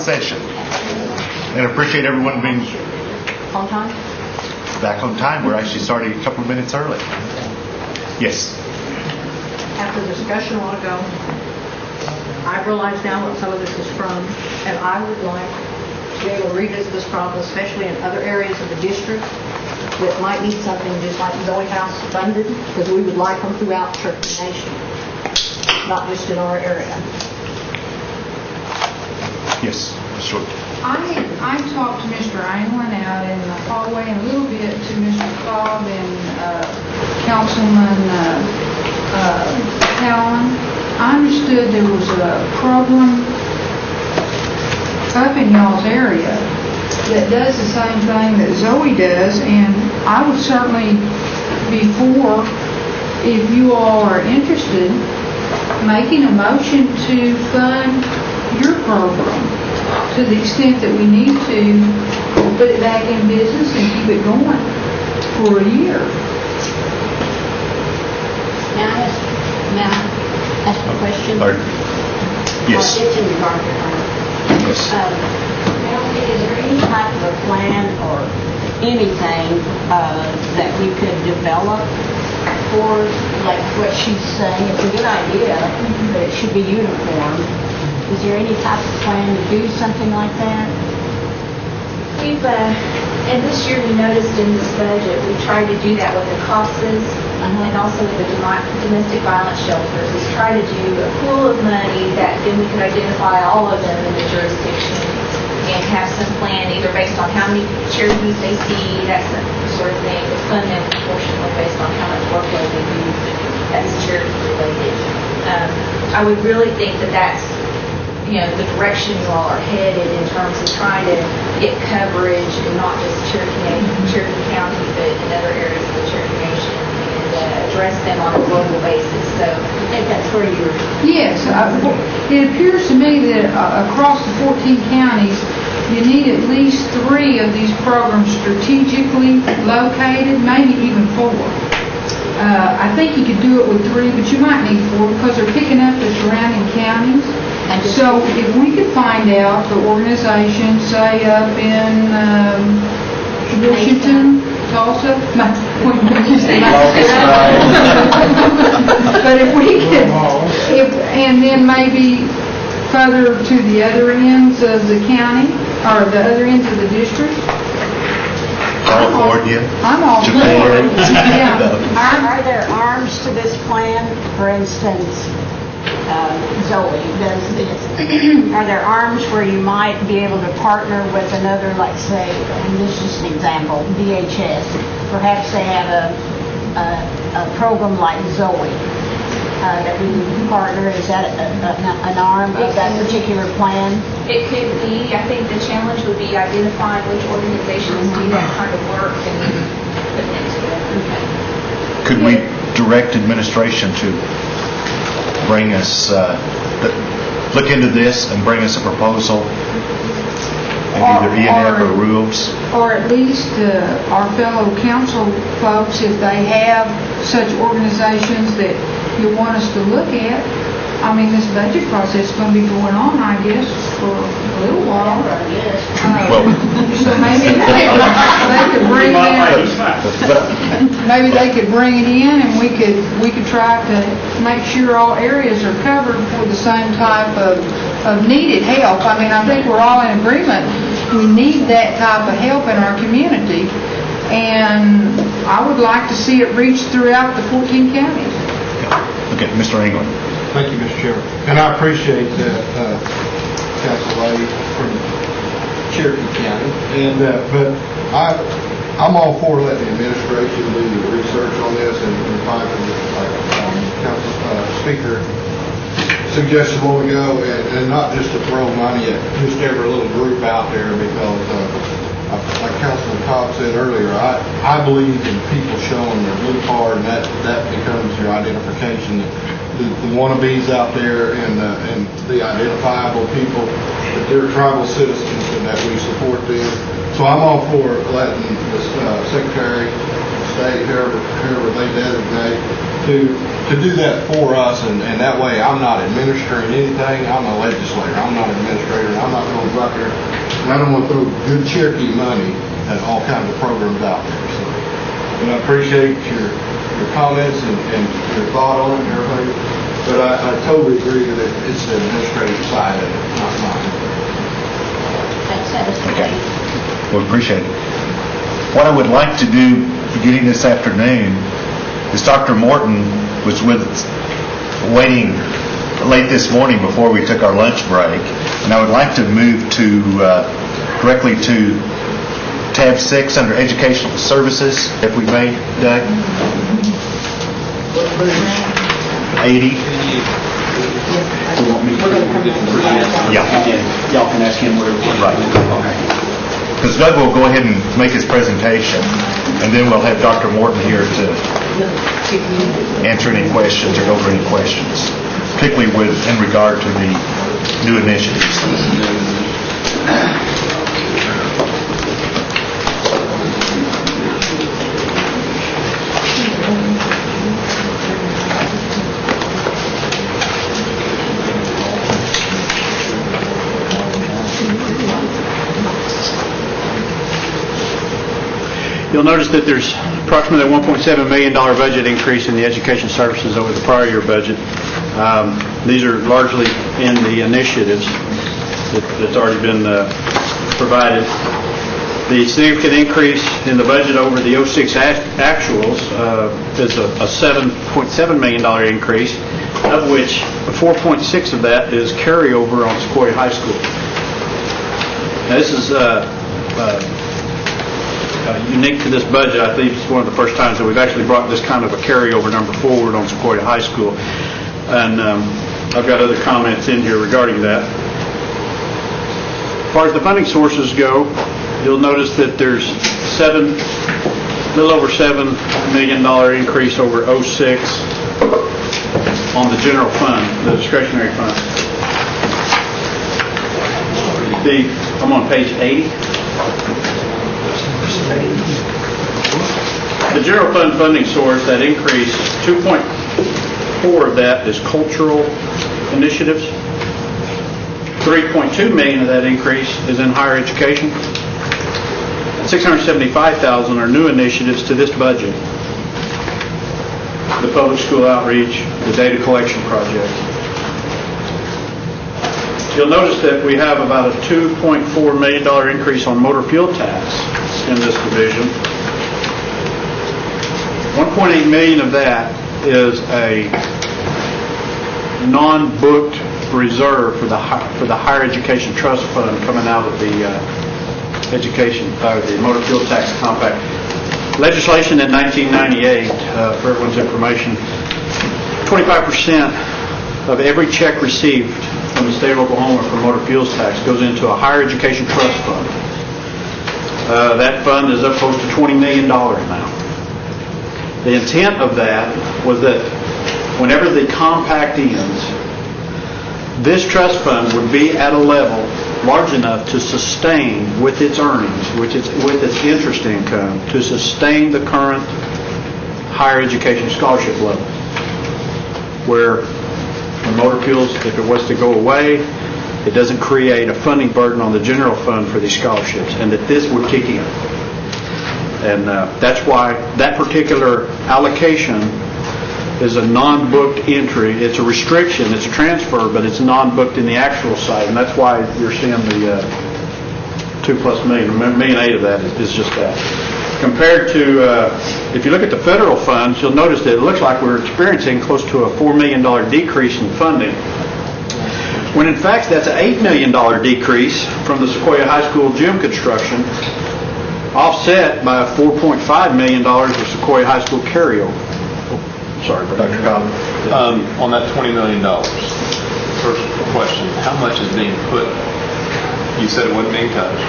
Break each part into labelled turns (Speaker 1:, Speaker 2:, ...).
Speaker 1: session. And I appreciate everyone being
Speaker 2: On time?
Speaker 1: back on time. We're actually starting a couple of minutes early. Yes.
Speaker 2: After the discussion a while ago, I realize now what some of this is from, and I would like to be able to revisit this problem, especially in other areas of the district that might need something just like Zoe House funded, because we would like them throughout Cherokee Nation, not just in our area.
Speaker 1: Yes. Sure.
Speaker 3: I talked to Mr. Anglin out in the hallway and a little bit to Mr. Cobb and Councilman Allen. I understood there was a program up in y'all's area that does the same thing that Zoe does, and I would certainly be for, if you all are interested, making a motion to fund your program to the extent that we need to put it back in business and keep it going for a year.
Speaker 2: May I ask a question?
Speaker 1: Yes.
Speaker 2: It's in regard to
Speaker 1: Yes.
Speaker 2: is there any type of a plan or anything that we could develop for, like what she's saying? It's a good idea, but it should be uniform. Is there any type of plan to do something like that?
Speaker 4: We've, and this year we noticed in this budget, we tried to do that with the CASAs and also with the domestic violence shelters, is try to do a pool of money that then we could identify all of them in the jurisdiction and have some plan either based on how many Cherokees they see, that sort of thing, to fund them proportionally based on how much workload they do that's Cherokee related. I would really think that that's the direction you all are headed in terms of trying to get coverage and not just Cherokee County, but in other areas of the Cherokee Nation, and address them on a global basis. So I think that's where you're...
Speaker 3: Yes, it appears to me that across the 14 counties, you need at least 3 of these programs strategically located, maybe even 4. I think you could do it with 3, but you might need 4 because they're picking up the surrounding counties. And so if we could find out the organization, say up in Washington, Tulsa, but if we could, and then maybe further to the other ends of the county, or the other ends of the district.
Speaker 1: California.
Speaker 3: I'm all for
Speaker 1: Japan.
Speaker 3: it. Yeah.
Speaker 2: Are there arms to this plan? For instance, Zoe does this. Are there arms where you might be able to partner with another, like say, and this is an example, DHS. Perhaps they have a program like Zoe that we would partner. Is that an arm of that particular plan?
Speaker 4: It could be. I think the challenge would be identifying which organizations do that kind of work and putting it together. Okay.
Speaker 1: Could we direct administration to bring us, look into this and bring us a proposal, and either E&F or rules?
Speaker 3: Or at least our fellow council folks, if they have such organizations that you want us to look at. I mean, this budget process is going to be going on, I guess, for a little while. So maybe they could bring in, maybe they could bring it in, and we could try to make sure all areas are covered for the same type of needed help. I mean, I think we're all in agreement. We need that type of help in our community, and I would like to see it reach throughout the 14 counties.
Speaker 1: Okay, Mr. England.
Speaker 5: Thank you, Mr. Chairman. And I appreciate that, Council Lady from Cherokee County. And but I'm all for letting the administration do the research on this and find, like Council Speaker suggested a while ago, and not just to throw money at just every little group out there, because like Councilman Cobb said earlier, I believe in people showing their blue card, and that becomes your identification. The wannabes out there and the identifiable people, that they're tribal citizens and that we support them. So I'm all for letting the Secretary state, whoever they designate, to do that for us, and that way I'm not administering anything. I'm a legislator. I'm not an administrator. I'm not going to go out there, and I don't want to throw good Cherokee money at all kinds of programs out there. So, but I appreciate your comments and your thought on it and everything. But I totally agree that it's the administrative side of it, not mine.
Speaker 2: That's satisfactory.
Speaker 1: Okay. Well, appreciate it. What I would like to do, beginning this afternoon, is Dr. Morton was with us, waiting late this morning before we took our lunch break, and I would like to move to directly to tab 6 under Educational Services, if we may, Doug. 80. Yeah.
Speaker 6: Y'all can ask him where.
Speaker 1: Right.
Speaker 6: Okay.
Speaker 1: Because Doug will go ahead and make his presentation, and then we'll have Dr. Morton here to answer any questions or go over any questions, particularly in regard to the new initiatives.
Speaker 6: You'll notice that there's approximately a $1.7 million budget increase in the education services over the prior year budget. These are largely in the initiatives that's already been provided. The significant increase in the budget over the 06 actuals is a $7.7 million increase, of which 4.6 of that is carryover on Sequoia High School. Now, this is unique to this budget. I think it's one of the first times that we've actually brought this kind of a carryover number forward on Sequoia High School. And I've got other comments in here regarding that. As far as the funding sources go, you'll notice that there's a little over $7 million increase over 06 on the general fund, the discretionary fund. I'm on page 80. The general fund funding source, that increase, 2.4 of that is cultural initiatives. 3.2 million of that increase is in higher education. 675,000 are new initiatives to this budget. The public school outreach, the data collection project. You'll notice that we have about a $2.4 million increase on motor fuel tax in this division. 1.8 million of that is a non-booked reserve for the higher education trust fund coming out of the the motor fuel tax compact. Legislation in 1998, for everyone's information, 25% of every check received from the state of Oklahoma for motor fuels tax goes into a higher education trust fund. That fund is up close to $20 million now. The intent of that was that whenever the compact ends, this trust fund would be at a level large enough to sustain with its earnings, with its interest income, to sustain the current higher education scholarship level. Where the motor fuels, if it was to go away, it doesn't create a funding burden on the general fund for these scholarships, and that this would kick in. And that's why that particular allocation is a non-booked entry. It's a restriction, it's a transfer, but it's non-booked in the actual side, and that's why you're seeing the 2+ million, $1.8 million of that is just that. Compared to, if you look at the federal funds, you'll notice that it looks like we're experiencing close to a $4 million decrease in funding, when in fact that's an $8 million decrease from the Sequoia High School gym construction, offset by a $4.5 million of Sequoia High School carryover. Sorry, Dr. Cobb.
Speaker 7: On that $20 million, first question, how much is being put, you said it wasn't being touched.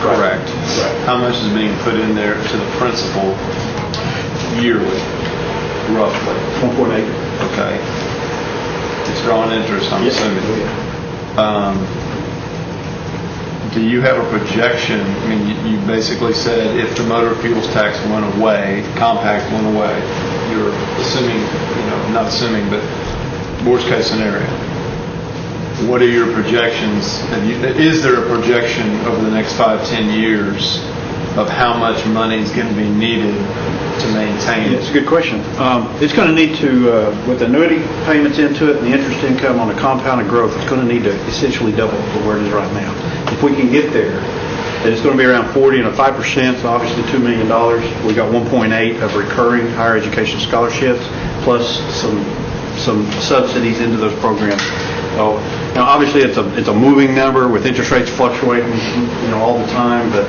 Speaker 7: Correct.
Speaker 6: Right.
Speaker 7: How much is being put in there to the principal yearly, roughly?
Speaker 6: 1.8.
Speaker 7: Okay. It's drawing interest, I'm assuming. Do you have a projection? I mean, you basically said if the motor fuels tax went away, compact went away, you're assuming, not assuming, but worst case scenario. What are your projections? Is there a projection over the next 5-10 years of how much money is going to be needed to maintain
Speaker 6: It's a
Speaker 7: it?
Speaker 6: good question. It's going to need to, with annuity payments into it and the interest income on the compounded growth, it's going to need to essentially double to where it is right now. If we can get there, then it's going to be around 40 and a 5%, so obviously $2 million. We got 1.8 of recurring higher education scholarships, plus some subsidies into those programs. So, now obviously it's a moving number with interest rates fluctuating, all the time, but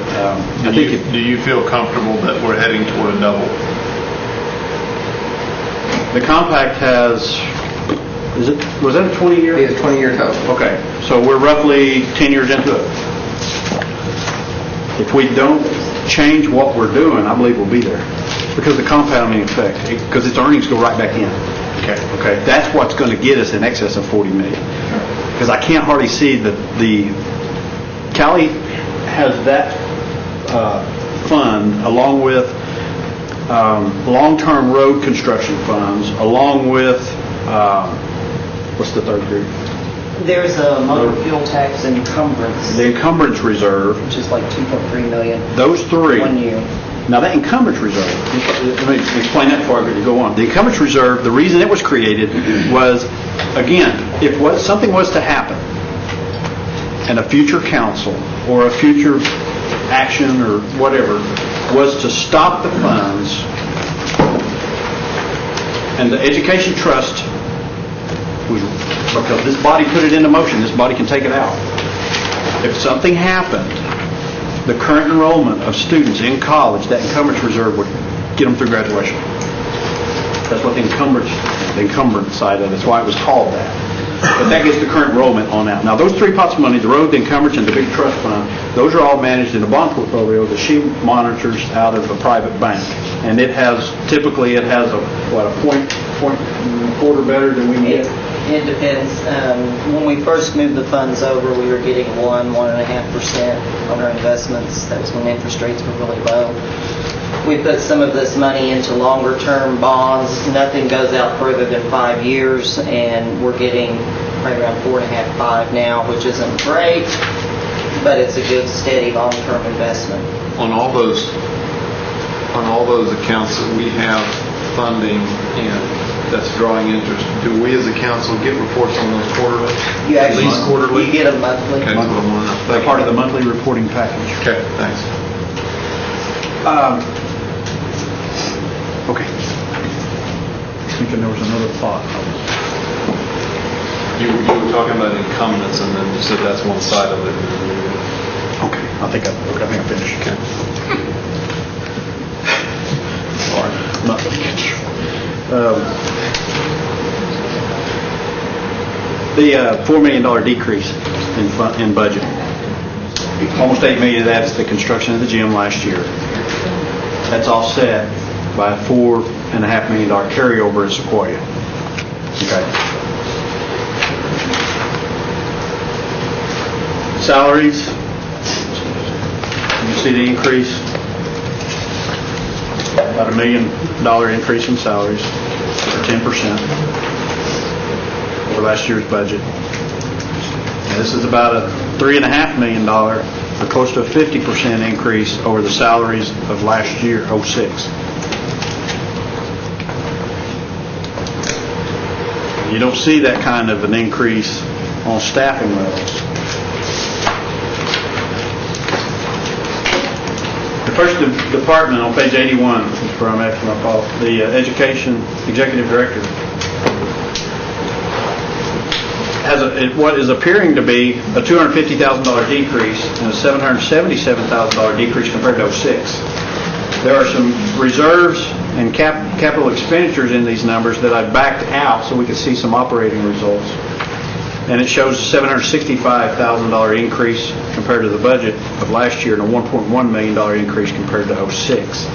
Speaker 6: I think
Speaker 7: Do you feel comfortable that we're heading toward a double?
Speaker 6: the compact has, was that a 20-year?
Speaker 8: It's 20-year total.
Speaker 6: Okay, so we're roughly 10 years into it. If we don't change what we're doing, I believe we'll be there. Because the compounding effect, because its earnings go right back in. Okay, that's what's going to get us in excess of 40 million. Because I can't hardly see that the Cali has that fund along with long-term road construction funds, along with what's the third group?
Speaker 8: There's a motor fuel tax encumbrance,
Speaker 6: The encumbrance reserve.
Speaker 8: which is like 2.3 million
Speaker 6: Those three.
Speaker 8: 1 year.
Speaker 6: Now, that encumbrance reserve, let me explain that before I go on. The encumbrance reserve, the reason it was created was, again, if something was to happen, and a future council or a future action or whatever was to stop the funds, and the education trust was, because this body put it into motion, this body can take it out. If something happened, the current enrollment of students in college, that encumbrance reserve would get them through graduation. That's what the encumbrance side of it, that's why it was called that. But that gets the current enrollment on out. Now, those three pots of money, the road, the encumbrance, and the big trust fund, those are all managed in a bond portfolio that she monitors out of a private bank. And typically it has a point and a quarter better than we need.
Speaker 8: It depends. When we first moved the funds over, we were getting 1.5% on our investments. That was when interest rates were really low. We put some of this money into longer-term bonds. Nothing goes out further than 5 years, and we're getting right around 4.5, 5 now, which isn't great, but it's a good, steady, long-term investment.
Speaker 7: On all those accounts that we have funding in that's drawing interest, do we as a council get reports on those quarterly?
Speaker 8: You
Speaker 7: At
Speaker 8: actually
Speaker 7: least quarterly?
Speaker 8: You get a monthly.
Speaker 7: Okay, that's what I want to know.
Speaker 6: They're part of the monthly reporting package.
Speaker 7: Okay, thanks.
Speaker 6: Okay. I was thinking there was another thought.
Speaker 7: You were talking about incumbents, and then you said that's one side of it.
Speaker 6: Okay, I think I finished.
Speaker 7: Okay.
Speaker 6: All right, not finished. The $4 million decrease in budget. Almost $8 million of that is the construction of the gym last year. That's offset by a $4.5 million carryover at Sequoia. Okay. Salaries. You see the increase? About $1 million increase in salaries, or 10% over last year's budget. And this is about a $3.5 million, or close to a 50% increase over the salaries of last year, '06. You don't see that kind of an increase on staffing levels. The first department on page 81 is where I'm asking my call. The Education Executive Director has what is appearing to be a $250,000 decrease and a $777,000 decrease compared to '06. There are some reserves and capital expenditures in these numbers that I backed out so we could see some operating results. And it shows a $765,000 increase compared to the budget of last year and a $1.1 million increase compared to '06.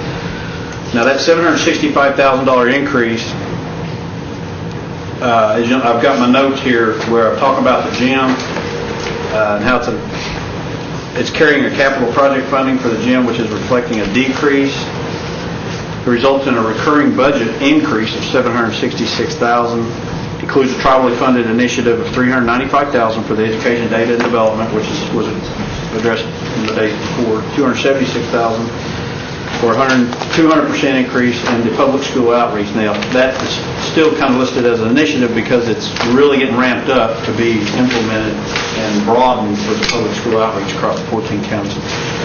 Speaker 6: Now that $765,000 increase, I've got my notes here where I'm talking about the gym and how it's It's carrying a capital project funding for the gym, which is reflecting a decrease. It results in a recurring budget increase of $766,000. Includes a tribally funded initiative of $395,000 for the education data and development, which was addressed in the day before, $276,000 for a 200% increase in the public school outreach. Now, that is still kind of listed as an initiative because it's really getting ramped up to be implemented and broadened for the public school outreach across 14 counties.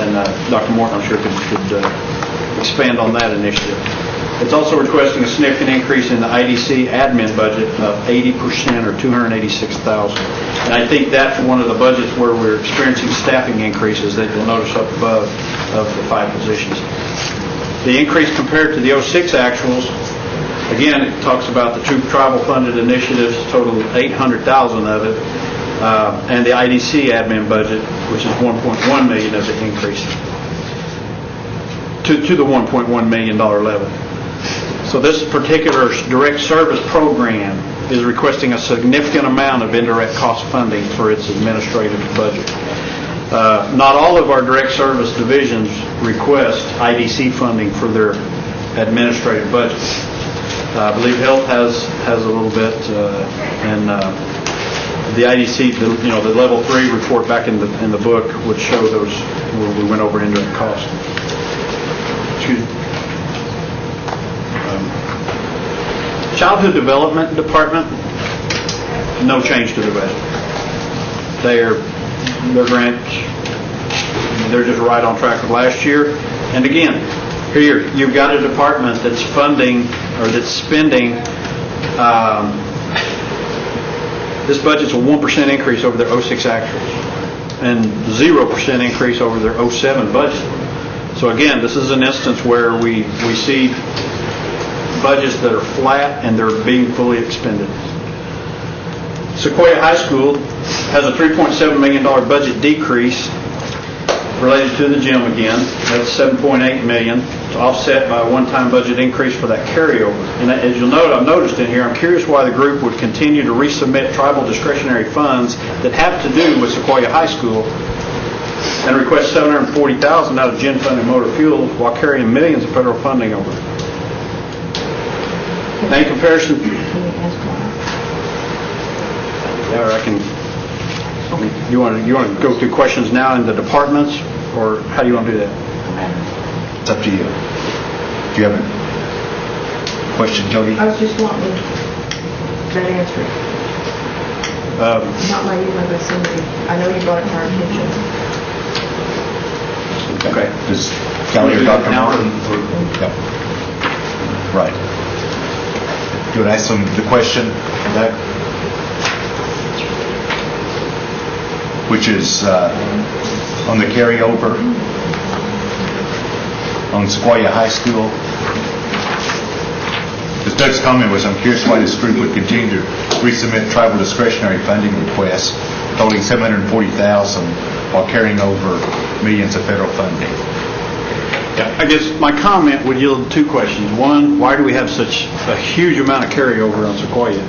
Speaker 6: And Dr. Morton, I'm sure, could expand on that initiative. It's also requesting a significant increase in the IDC admin budget of 80% or $286,000. And I think that's one of the budgets where we're experiencing staffing increases that you'll notice up above of the 5 positions. The increase compared to the 06 actuals, again, it talks about the 2 tribal funded initiatives, total $800,000 of it, and the IDC admin budget, which is $1.1 million of the increase to the $1.1 million level. So this particular direct service program is requesting a significant amount of indirect cost funding for its administrative budget. Not all of our direct service divisions request IDC funding for their administrative budgets. I believe Health has a little bit, and the IDC, the level 3 report back in the book would show those where we went over indirect costs. Childhood Development Department, no change to the budget. Their grants, they're just right on track with last year. And again, here you've got a department that's funding or that's spending. This budget's a 1% increase over their 06 actuals and 0% increase over their 07 budget. So again, this is an instance where we see budgets that are flat and they're being fully expended. Sequoia High School has a $3.7 million budget decrease related to the gym again. That's $7.8 million. It's offset by a one-time budget increase for that carryover. And as you'll note, I've noticed in here, I'm curious why the group would continue to resubmit tribal discretionary funds that have to do with Sequoia High School and request $740,000 out of gym funded motor fuel while carrying millions of federal funding over. Now, in comparison, or I can. You want to go through questions now in the departments, or how do you want to do that?
Speaker 1: It's up to you. Do you have a question, Jody?
Speaker 9: I was just wanting that answer. Not by you, but by somebody. I know you brought it to our attention.
Speaker 1: Okay. Does Kelly or Dr. Morton? Yep. Right. Do you want to ask them the question back? Which is on the carryover on Sequoia High School. Because Doug's comment was, I'm curious why this group would continue to resubmit tribal discretionary funding requests totaling $740,000 while carrying over millions of federal funding.
Speaker 6: I guess my comment would yield 2 questions. 1, why do we have such a huge amount of carryover on Sequoia?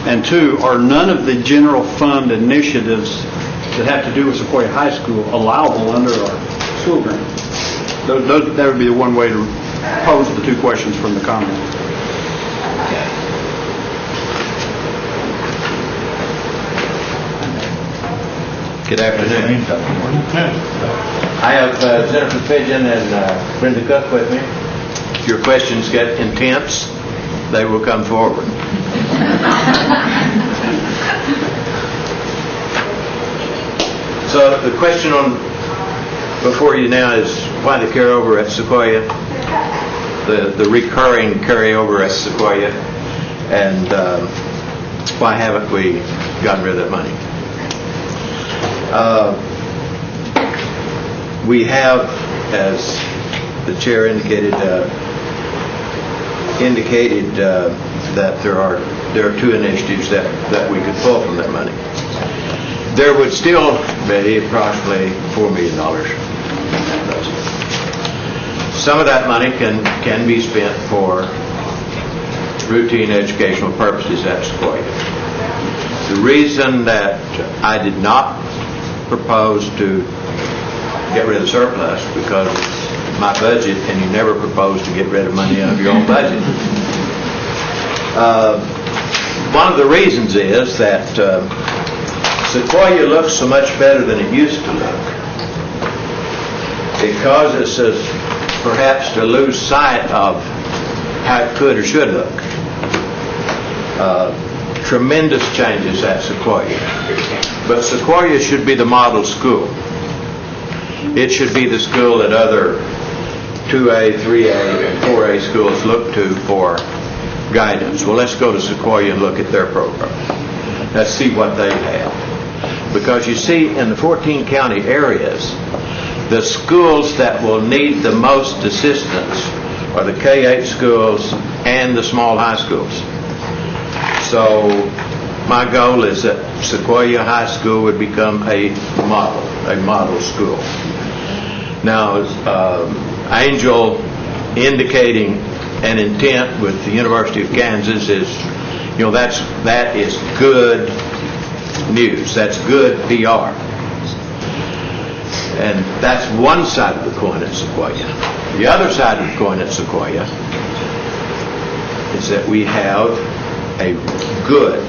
Speaker 6: And 2, are none of the general fund initiatives that have to do with Sequoia High School allowable under our school grant? That would be the one way to pose the 2 questions from the comment.
Speaker 10: Good afternoon. I have Jennifer Pigeon and Brenda Cook with me. If your questions get intense, they will come forward. So the question before you now is why the carryover at Sequoia, the recurring carryover at Sequoia, and why haven't we gotten rid of that money? We have, as the chair indicated, that there are 2 initiatives that we could pull from that money. There would still be approximately $4 million. Some of that money can be spent for routine educational purposes at Sequoia. The reason that I did not propose to get rid of surplus because it's my budget, and you never propose to get rid of money out of your own budget. One of the reasons is that Sequoia looks so much better than it used to look. It causes us perhaps to lose sight of how it could or should look. Tremendous changes at Sequoia. But Sequoia should be the model school. It should be the school that other 2A, 3A, and 4A schools look to for guidance. Well, let's go to Sequoia and look at their program. Let's see what they have. Because you see, in the 14 county areas, the schools that will need the most assistance are the K-8 schools and the small high schools. So my goal is that Sequoia High School would become a model school. Now, Angel indicating an intent with the University of Kansas is, that is good news. That's good PR. And that's one side of the coin at Sequoia. The other side of the coin at Sequoia is that we have a good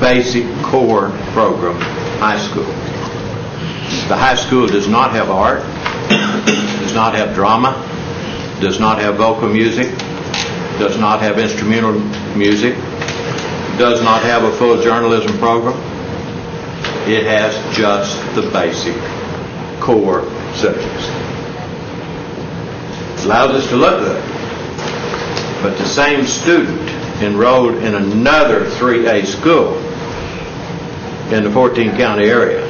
Speaker 10: basic core program high school. The high school does not have art, does not have drama, does not have vocal music, does not have instrumental music, does not have a full journalism program. It has just the basic core subjects. It allows us to look good. But the same student enrolled in another 3A school in the 14 county area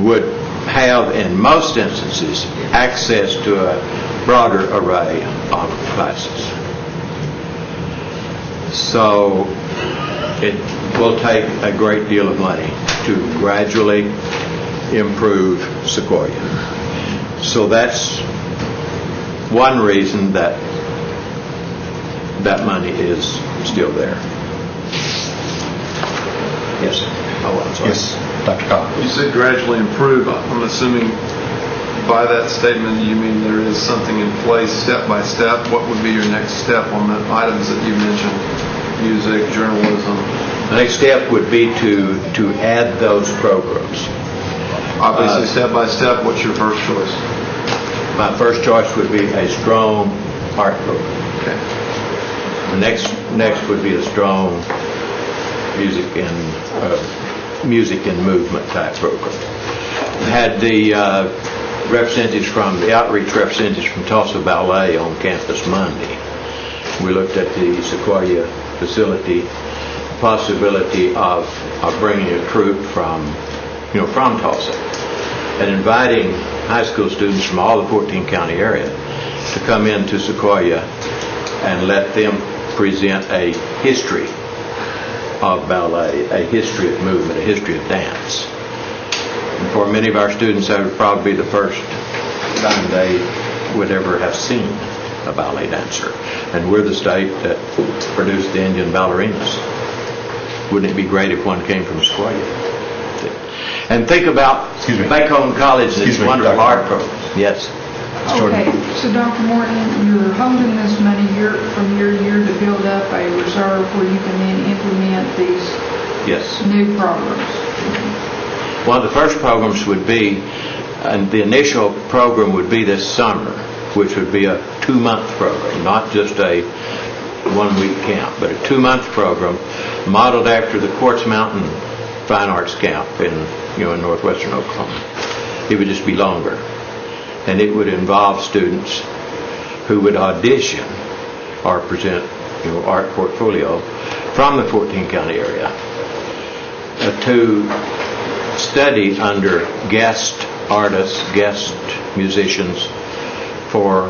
Speaker 10: would have, in most instances, access to a broader array of classes. So it will take a great deal of money to gradually improve Sequoia. So that's one reason that money is still there. Yes. Oh, I'm sorry.
Speaker 1: Yes, Dr. Cobb.
Speaker 7: You said gradually improve. I'm assuming by that statement you mean there is something in place step by step. What would be your next step on the items that you mentioned? Music, journalism.
Speaker 10: The next step would be to add those programs.
Speaker 7: Obviously, step by step, what's your first choice?
Speaker 10: My first choice would be a strong art program.
Speaker 7: Okay.
Speaker 10: The next would be a strong music and movement type program. Had the representatives from the outreach representatives from Tulsa Ballet on campus Monday. We looked at the Sequoia facility, possibility of bringing a troupe from Tulsa and inviting high school students from all the 14 county area to come into Sequoia and let them present a history of ballet, a history of movement, a history of dance. And for many of our students, that would probably be the first time they would ever have seen a ballet dancer. And we're the state that produced the Indian ballerinas. Wouldn't it be great if one came from Sequoia? And think about Bacone College and its wonderful art program. Yes.
Speaker 3: Okay, so Dr. Morton, you're holding this money from year to year to build up a reserve where you can then implement these new programs.
Speaker 10: One of the first programs would be, and the initial program would be this summer, which would be a 2-month program, not just a 1-week camp, but a 2-month program modeled after the Quartz Mountain Fine Arts Camp in northwestern Oklahoma. It would just be longer. And it would involve students who would audition or present art portfolio from the 14 county area to study under guest artists, guest musicians for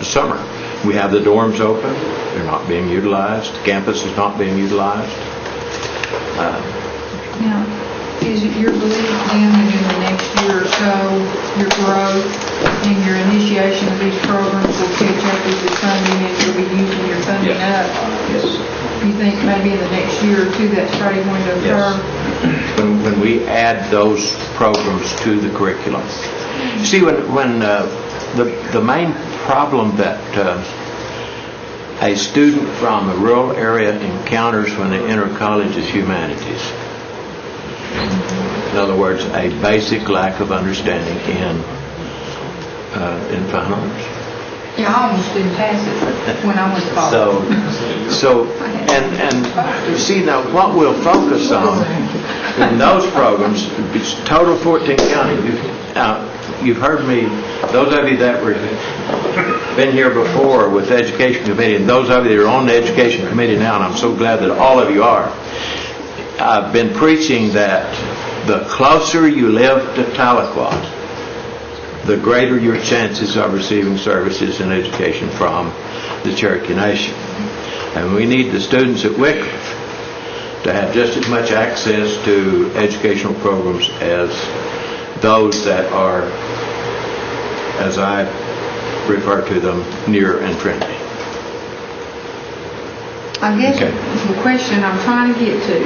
Speaker 10: the summer. We have the dorms open. They're not being utilized. The campus is not being utilized.
Speaker 3: Now, is it your belief then that in the next year or so, your growth and your initiation of these programs will catch up with your funding and you'll be using your funding up?
Speaker 10: Yes.
Speaker 3: You think maybe in the next year or two that's probably going to occur?
Speaker 10: Yes. when we add those programs to the curriculum. See, when the main problem that a student from a rural area encounters when they enter college is humanities. In other words, a basic lack of understanding in fine arts.
Speaker 3: Yeah, I almost didn't pass it when I went to college.
Speaker 10: So, and see now, what we'll focus on in those programs, it's total 14 county. You've heard me, those of you that were been here before with the Education Committee, and those of you that are on the Education Committee now, and I'm so glad that all of you are, I've been preaching that the closer you live to Tahlequah, the greater your chances of receiving services and education from the Cherokee Nation. And we need the students at Wycliffe to have just as much access to educational programs as those that are, as I refer to them, near and friendly.
Speaker 3: I guess
Speaker 10: Okay.
Speaker 3: the question I'm trying to get to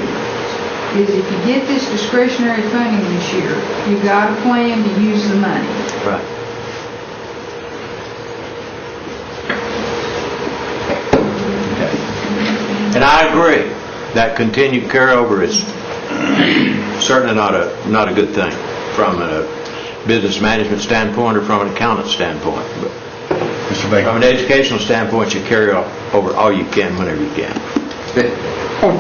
Speaker 3: is if you get this discretionary funding this year, you've got a plan to use the money.
Speaker 10: Right. Okay. And I agree that continued carryover is certainly not a good thing from a business management standpoint or from an accountant standpoint. But
Speaker 1: Mr. Baker?
Speaker 10: from an educational standpoint, you carry over all you can whenever you can.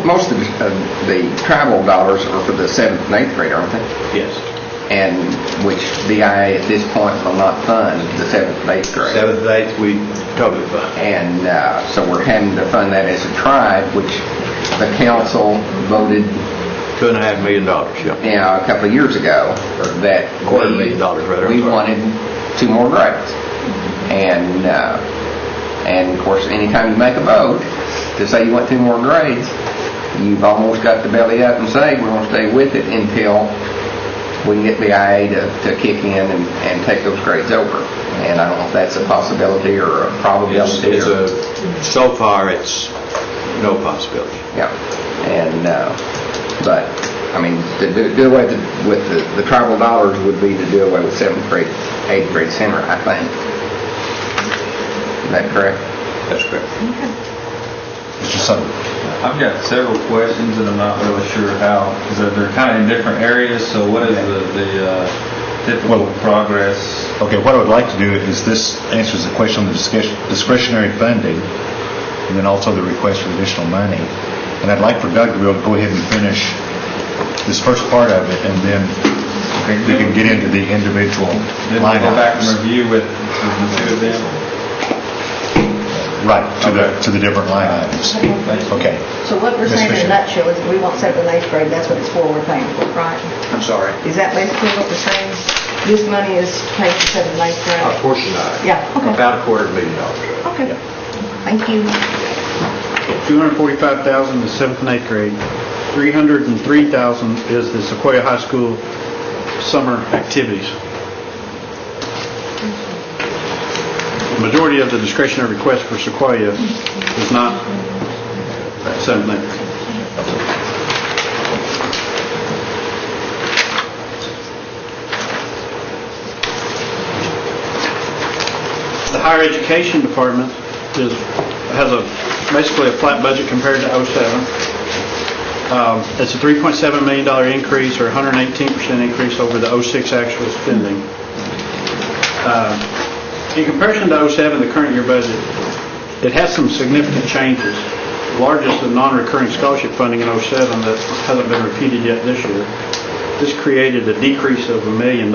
Speaker 11: Most of the travel dollars are for the 7th and 8th grade, aren't they?
Speaker 10: Yes.
Speaker 11: And which DIA at this point will not fund the 7th and 8th grade.
Speaker 10: 7th and 8th, we totally fund.
Speaker 11: And so we're having to fund that as a tribe, which the council voted
Speaker 10: $2.5 million, yeah.
Speaker 11: a couple of years ago that
Speaker 10: $250,000 rather.
Speaker 11: we wanted 2 more grades. And of course, anytime you make a vote to say you want 2 more grades, you've almost got to belly up and say we're going to stay with it until we can get the IA to kick in and take those grades over. And I don't know if that's a possibility or a probability.
Speaker 10: So far, it's no possibility.
Speaker 11: Yeah. And but I mean, to do away with the tribal dollars would be to do away with 7th grade, 8th grade center, I think. Is that correct?
Speaker 10: That's correct.
Speaker 1: Mr. Sutton?
Speaker 7: I've got several questions and I'm not really sure how, because they're kind of in different areas, so what is the typical progress?
Speaker 1: Okay, what I would like to do is this answers the question on the discretionary funding and then also the request for additional money. And I'd like for Doug to be able to go ahead and finish this first part of it and then we can get into the individual
Speaker 7: Then we'll
Speaker 1: line
Speaker 7: go back and
Speaker 1: items.
Speaker 7: review with the 2 of them?
Speaker 1: Right, to the different line items. Okay.
Speaker 9: So what we're
Speaker 1: Ms.
Speaker 9: saying in
Speaker 1: Fisher.
Speaker 9: a nutshell is we want 7th and 8th grade, that's what it's for, we're paying for, right?
Speaker 10: I'm sorry.
Speaker 9: Is that basically what we're saying? This money is to pay for 7th and 8th grade?
Speaker 10: A portion of it.
Speaker 9: Yeah, okay.
Speaker 10: About $250,000.
Speaker 9: Okay. Thank you.
Speaker 6: $245,000 to 7th and 8th grade. $303,000 is the Sequoia High School summer activities. The majority of the discretionary request for Sequoia is not 7th and 8th. The higher education department has basically a flat budget compared to 07. It's a $3.7 million increase or 118% increase over the 06 actual spending. In comparison to 07, the current year budget, it has some significant changes. The largest of non-recurring scholarship funding in 07 that hasn't been repeated yet this year. This created a decrease of $1 million,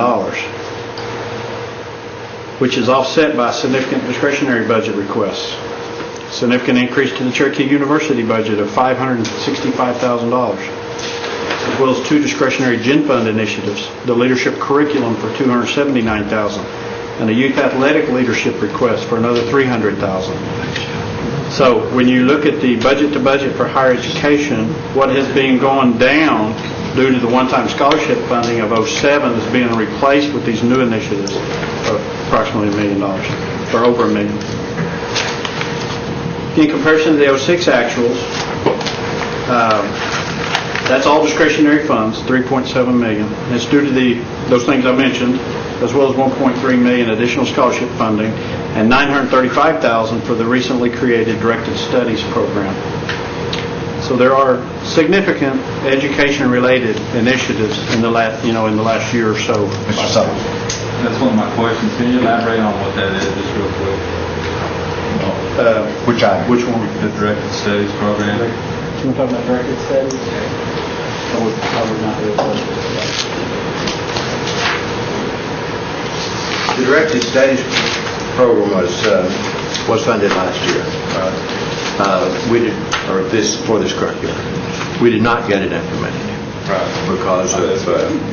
Speaker 6: which is offset by significant discretionary budget requests. Significant increase to the Cherokee University budget of $565,000, as well as 2 discretionary Gen Fund initiatives, the leadership curriculum for $279,000, and a youth athletic leadership request for another $300,000. So when you look at the budget to budget for higher education, what has been going down due to the one-time scholarship funding of 07 is being replaced with these new initiatives of approximately $1 million, or over $1 million. In comparison to the 06 actuals, That's all discretionary funds, $3.7 million. And it's due to those things I mentioned, as well as $1.3 million additional scholarship funding and $935,000 for the recently created Directed Studies program. So there are significant education-related initiatives in the last year or so.
Speaker 1: Mr. Sutton.
Speaker 12: That's one of my questions. Can you elaborate on what that is, just real quick?
Speaker 1: Which item?
Speaker 6: Which one?
Speaker 12: The Directed Studies program?
Speaker 6: You want to talk about Directed Studies? I would not really close
Speaker 10: The Directed Studies program was funded last year. We did, or for this current year. We did not get it implemented.
Speaker 12: Right.
Speaker 10: Because of...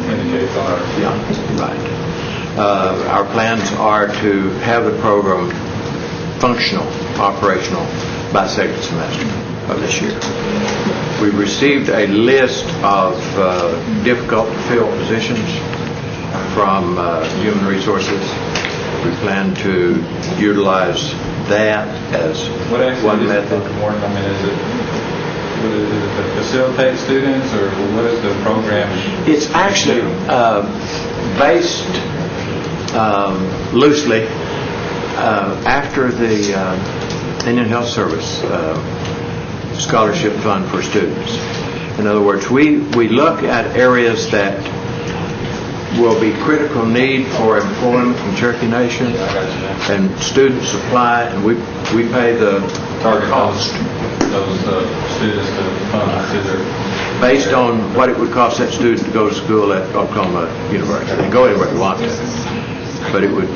Speaker 12: indicates on our...
Speaker 10: Yeah, right. Our plans are to have the program functional, operational, by second semester of this year. We've received a list of difficult to fill positions from Human Resources. We plan to utilize that as one method.
Speaker 12: What I mean, is it to facilitate students, or what is the program?
Speaker 10: It's actually based loosely after the Indian Health Service scholarship fund for students. In other words, we look at areas that will be critical need for employment in Cherokee Nation, and students apply, and we pay the
Speaker 12: Target
Speaker 10: cost
Speaker 12: those students to fund their...
Speaker 10: based on what it would cost that student to go to school at Oklahoma University. They go anywhere they want to, but it would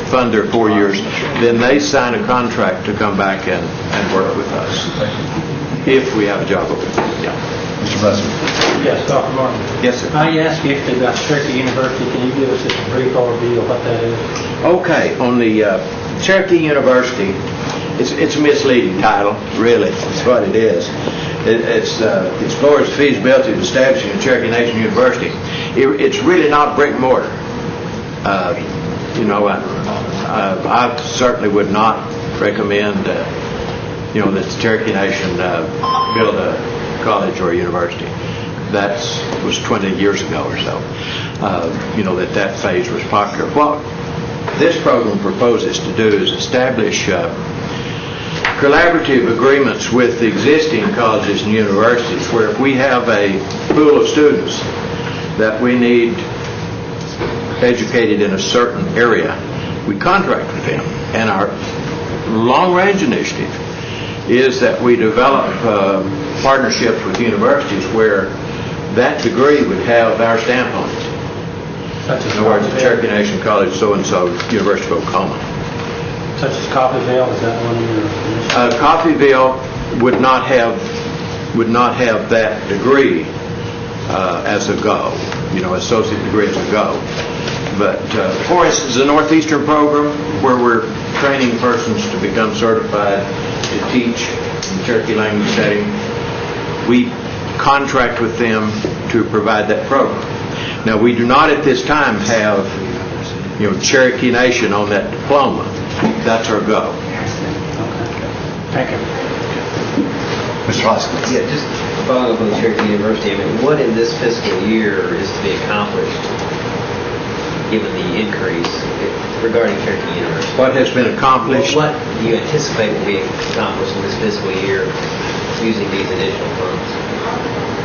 Speaker 10: fund their 4 years. Then they sign a contract to come back and work with us if we have a job open. Yeah.
Speaker 1: Mr. President.
Speaker 13: Yes, Dr. Martin.
Speaker 10: Yes, sir.
Speaker 13: I asked you about Cherokee University. Can you give us just a brief overview of what that is?
Speaker 10: Okay, on the Cherokee University, it's a misleading title, really. It's what it is. It explores the feasibility of establishing a Cherokee Nation University. It's really not brick and mortar. I certainly would not recommend, that the Cherokee Nation build a college or a university. That was 20 years ago or so. That phase was popular. What this program proposes to do is establish collaborative agreements with the existing colleges and universities, where if we have a pool of students that we need educated in a certain area, we contract with them. And our long-range initiative is that we develop partnerships with universities where that degree would have our stamp on it. In other words, Cherokee Nation College, so-and-so, University of Oklahoma.
Speaker 13: Such as Coffeyville, is that one of your...
Speaker 10: Coffeyville would not have that degree as a go, associate degree as a go. But for instance, the Northeastern program, where we're training persons to become certified to teach in the Cherokee language setting, we contract with them to provide that program. Now, we do not at this time have, Cherokee Nation on that diploma. That's our go.
Speaker 13: Thank you.
Speaker 1: Mr. Hoskins.
Speaker 14: Yeah, just following up on the Cherokee University, what in this fiscal year is to be accomplished, given the increase regarding Cherokee University?
Speaker 10: What has been accomplished?
Speaker 14: What do you anticipate will be accomplished in this fiscal year using these additional funds?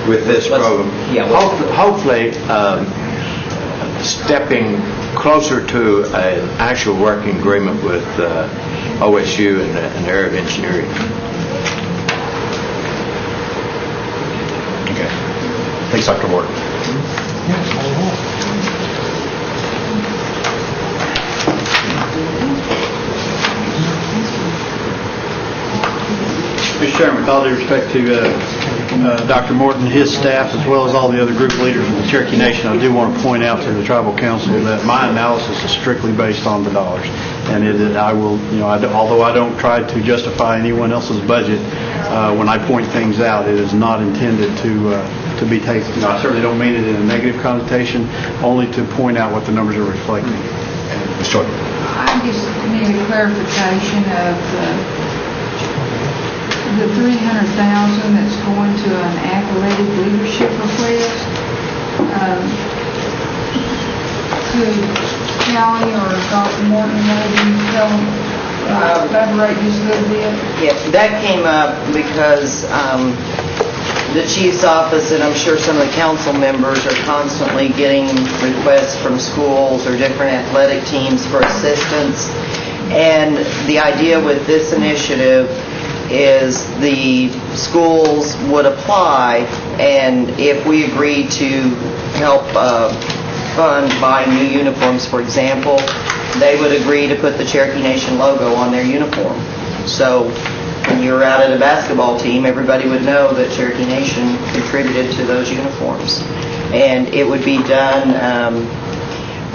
Speaker 10: With this program?
Speaker 14: Yeah.
Speaker 10: Hopefully, stepping closer to an actual working agreement with OSU and the area of engineering.
Speaker 1: Okay. Thanks, Dr. Morton.
Speaker 6: Mr. Chairman, with all due respect to Dr. Morton, his staff, as well as all the other group leaders of the Cherokee Nation, I do want to point out to the Tribal Council that my analysis is strictly based on the dollars. And although I don't try to justify anyone else's budget, when I point things out, it is not intended to be taken. I certainly don't mean it in a negative connotation, only to point out what the numbers are reflecting.
Speaker 1: Ms. Jordan.
Speaker 3: I just need a clarification of the 300,000 that's going to an athletic leadership request, could Callie or Dr. Morton maybe tell them, elaborate just a little bit?
Speaker 8: Yeah, that came up because the chief's office, and I'm sure some of the council members, are constantly getting requests from schools or different athletic teams for assistance. And the idea with this initiative is the schools would apply, and if we agree to help fund buying new uniforms, for example, they would agree to put the Cherokee Nation logo on their uniform. So when you're out at a basketball team, everybody would know that Cherokee Nation contributed to those uniforms. And it would be done,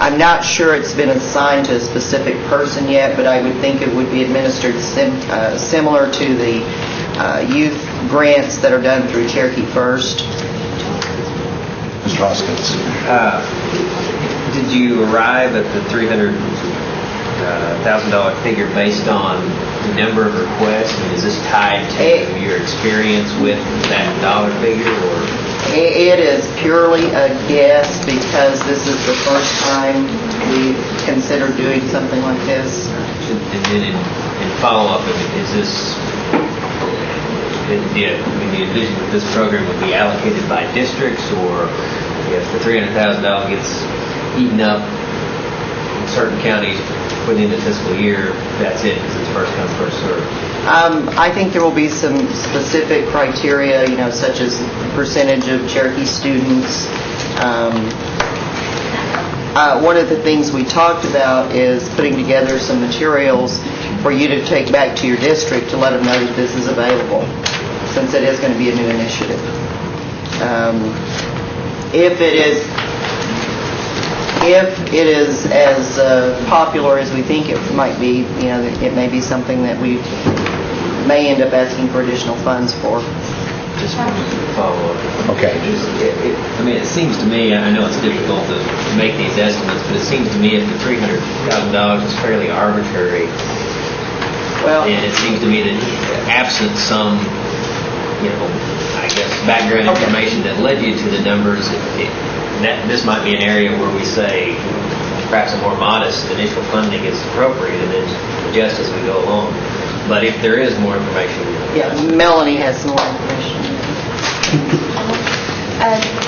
Speaker 8: I'm not sure it's been assigned to a specific person yet, but I would think it would be administered similar to the youth grants that are done through Cherokee First.
Speaker 1: Mr. Hoskins.
Speaker 14: Did you arrive at the $300,000 figure based on the number of requests? And is this tied to your experience with that dollar figure, or?
Speaker 8: It is purely a guess because this is the first time we considered doing something like this.
Speaker 14: And then in follow-up, is this, do you envision that this program would be allocated by districts, or if the $300,000 gets eaten up in certain counties within the fiscal year, that's it, because it's first come, first served?
Speaker 8: I think there will be some specific criteria, such as percentage of Cherokee students. One of the things we talked about is putting together some materials for you to take back to your district to let them know that this is available, since it is going to be a new initiative. If it is as popular as we think it might be, it may be something that we may end up asking for additional funds for.
Speaker 14: Just to follow up.
Speaker 1: Okay.
Speaker 14: It seems to me, I know it's difficult to make these estimates, but it seems to me if the $300,000 is fairly arbitrary, and it seems to me that absent some, I guess, background information that led you to the numbers, this might be an area where we say perhaps a more modest initial funding is appropriate and then adjust as we go along. But if there is more information...
Speaker 8: Yeah, Melanie has some more information.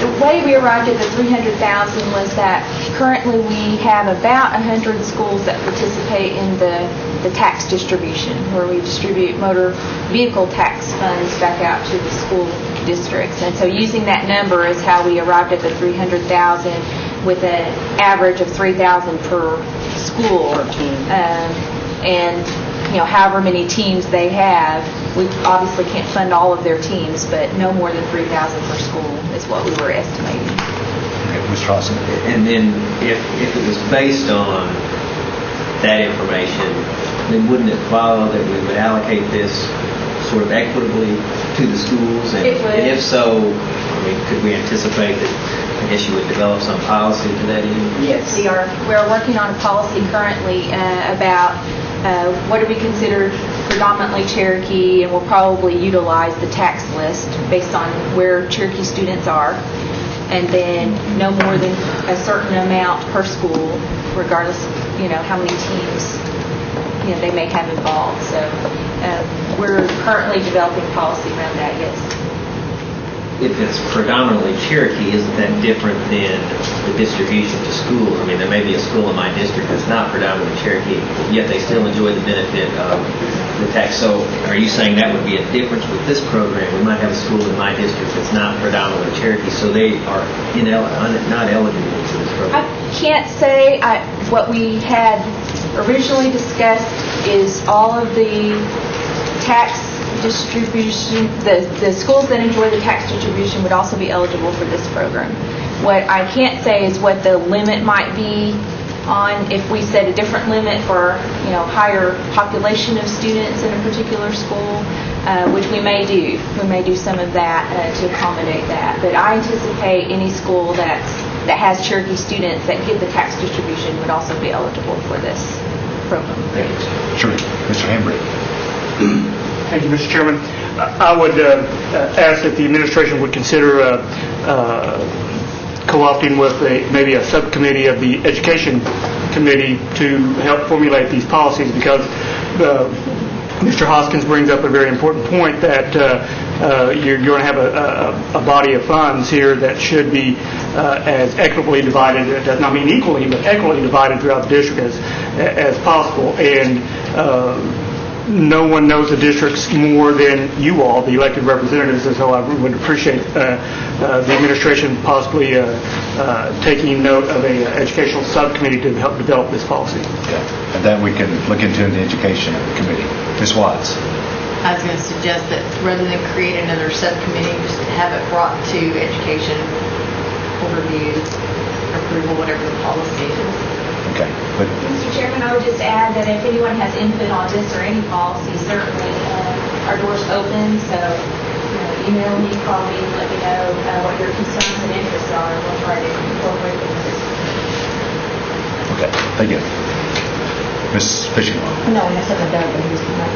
Speaker 4: The way we arrived at the $300,000 was that currently we have about 100 schools that participate in the tax distribution, where we distribute motor vehicle tax funds back out to the school districts. And so using that number is how we arrived at the $300,000 with an average of $3,000 per school. And however many teams they have, we obviously can't fund all of their teams, but no more than $3,000 per school is what we were estimating.
Speaker 1: Mr. Austin.
Speaker 14: And then if it was based on that information, then wouldn't it follow that we would allocate this sort of equitably to the schools? And,
Speaker 4: it would.
Speaker 14: And if so, could we anticipate that, I guess you would develop some policy to that end?
Speaker 8: Yes.
Speaker 4: We're working on a policy currently about what do we consider predominantly Cherokee, and we'll probably utilize the tax list based on where Cherokee students are, and then no more than a certain amount per school, regardless, how many teams, they may have involved. So we're currently developing policy around that, yes.
Speaker 14: If it's predominantly Cherokee, isn't that different than the distribution to schools? There may be a school in my district that's not predominantly Cherokee, yet they still enjoy the benefit of the tax. So are you saying that would be a difference with this program? We might have a school in my district that's not predominantly Cherokee, so they are not eligible for this program.
Speaker 4: I can't say. What we had originally discussed is all of the tax distribution, the schools that enjoy the tax distribution would also be eligible for this program. What I can't say is what the limit might be on if we set a different limit for higher population of students in a particular school, which we may do. We may do some of that to accommodate that. But I anticipate any school that has Cherokee students that get the tax distribution would also be eligible for this program.
Speaker 1: Sure. Mr. Hambry.
Speaker 15: Thank you, Mr. Chairman. I would ask that the administration would consider co-opting with maybe a subcommittee of the Education Committee to help formulate these policies, because Mr. Hoskins brings up a very important point that you're going to have a body of funds here that should be as equitably divided. It does not mean equally, but equitably divided throughout the district as possible. And no one knows the districts more than you all, the elected representatives, and so I would appreciate the administration possibly taking note of a educational subcommittee to help develop this policy.
Speaker 1: And that we can look into in the Education Committee. Ms. Watts?
Speaker 9: I was going to suggest that rather than create another subcommittee, just have it brought to education overview, approval, whatever the policy is.
Speaker 1: Okay. But
Speaker 4: Mr. Chairman, I would just add that if anyone has input on this or any policy, certainly our door's open, so email me, call me, let me know what your concerns and interests are, and we'll try to incorporate them.
Speaker 1: okay, thank you. Ms. Fishing?
Speaker 9: No, I said I don't, but he's not.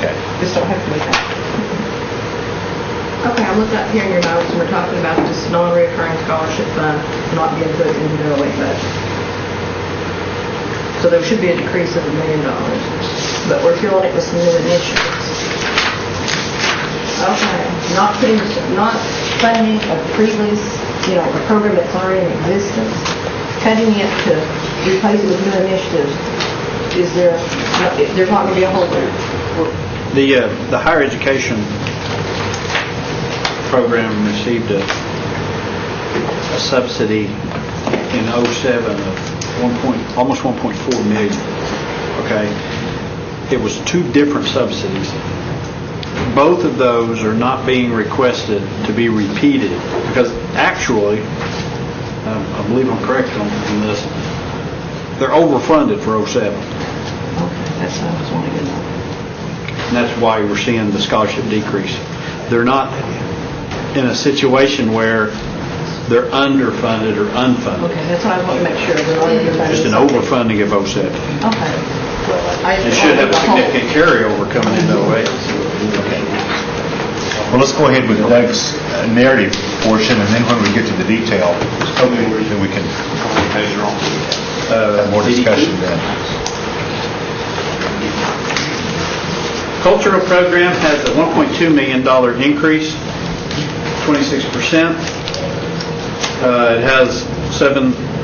Speaker 1: Okay.
Speaker 9: Just don't have to wait. Okay, I looked up here in your notes, and we're talking about this non-recurring scholarship fund not being put into the 08 budget. So there should be a decrease of $1 million, but we're filling it with some new initiatives. Okay, not funding a previous, a program that's already in existence, cutting it to replace it with new initiatives. Is there's not going to be a hole there?
Speaker 6: The higher education program received a subsidy in 07 of almost 1.4 million. Okay, it was two different subsidies. Both of those are not being requested to be repeated because actually, I believe I'm correct on this, they're overfunded for 07.
Speaker 9: Okay, that's what I was wanting to know.
Speaker 6: And that's why we're seeing the scholarship decrease. They're not in a situation where they're underfunded or unfunded.
Speaker 9: Okay, that's what I want to make sure. They're not underfunded.
Speaker 6: Just an overfunding of 07.
Speaker 9: Okay. Well,
Speaker 6: It should have a significant carryover coming into 08.
Speaker 1: Okay. Well, let's go ahead with Doug's narrative portion, and then when we get to the detail, then we can have more discussion then.
Speaker 6: Cultural program has a $1.2 million increase, 26%. It has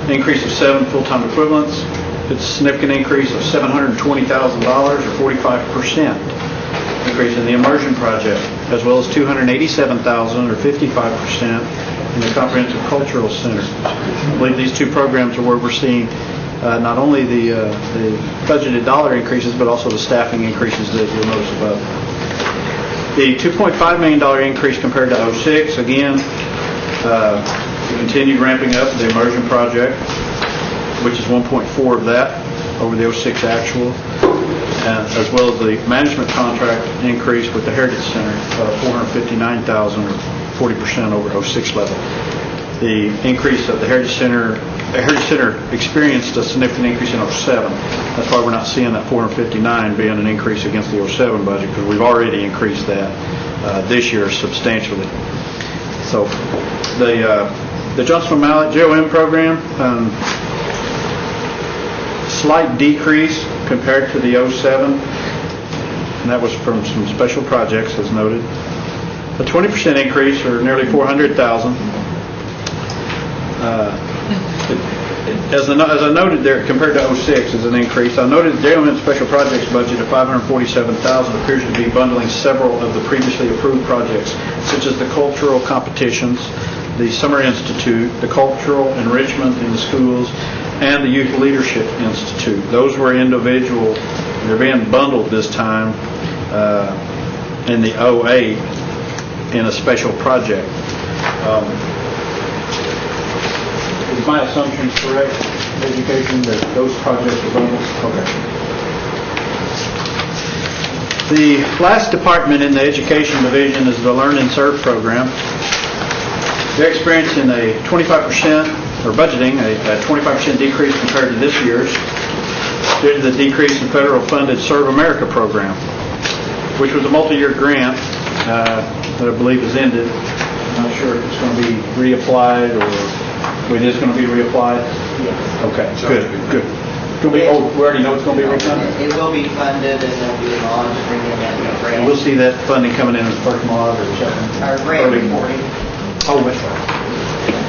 Speaker 6: increase of 7 full-time equivalents. It's a significant increase of $720,000 or 45% increase in the immersion project, as well as $287,000 or 55% in the comprehensive cultural center. I believe these two programs are where we're seeing not only the budgeted dollar increases, but also the staffing increases that you'll notice above. The $2.5 million increase compared to 06, again, we continued ramping up the immersion project, which is 1.4 of that over the 06 actual, as well as the management contract increase with the Heritage Center, $459,000 or 40% over 06 level. The increase of the Heritage Center experienced a significant increase in 07. That's why we're not seeing that 459 being an increase against the 07 budget, because we've already increased that this year substantially. So the Johnson Mallet JOM program, slight decrease compared to the 07, and that was from some special projects as noted. A 20% increase, or nearly $400,000. As I noted there, compared to 06 as an increase, I noted the JOM special projects budget of $547,000 appears to be bundling several of the previously approved projects, such as the cultural competitions, the Summer Institute, the cultural enrichment in the schools, and the Youth Leadership Institute. Those were individual. They're being bundled this time in the 08 in a special project. Is my assumption correct, education, that those projects are bundled? Okay. The last department in the education division is the Learn and Serve program. They're experiencing a 25%, or budgeting a 25% decrease compared to this year's due to the decrease in federal funded Serve America program, which was a multi-year grant that I believe is ended. I'm not sure if it's going to be reapplied or it is going to be reapplied. Okay, good. We already know it's going to be refunded.
Speaker 8: It will be funded and there'll be a law to bring in that new grant.
Speaker 6: And we'll see that funding coming in as first mod or second.
Speaker 8: Our grant
Speaker 6: early.
Speaker 8: reporting.
Speaker 6: Oh, that's right.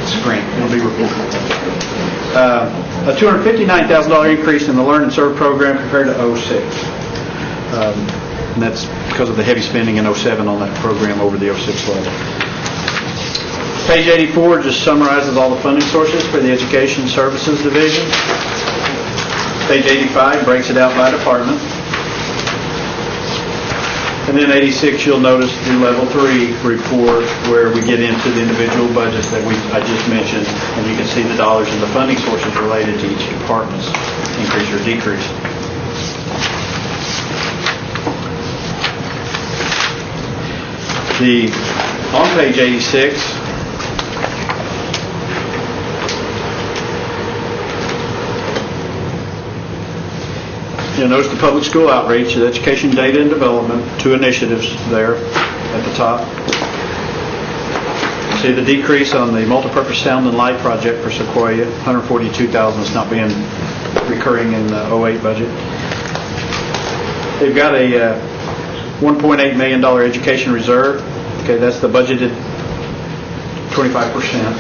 Speaker 6: It's a grant. It'll be reported. A $259,000 increase in the Learn and Serve program compared to '06. And that's because of the heavy spending in '07 on that program over the '06 level. Page 84 just summarizes all the funding sources for the Education Services Division. Page 85 breaks it out by department. And then 86, you'll notice the Level 3 report where we get into the individual budgets that I just mentioned, and you can see the dollars and the funding sources related to each department's increase or decrease. On page 86, you'll notice the public school outreach, the education data and development, 2 initiatives there at the top. See the decrease on the multipurpose sound and light project for Sequoia, $142,000 is not being recurring in the '08 budget. They've got a $1.8 million education reserve. Okay, that's the budgeted 25%.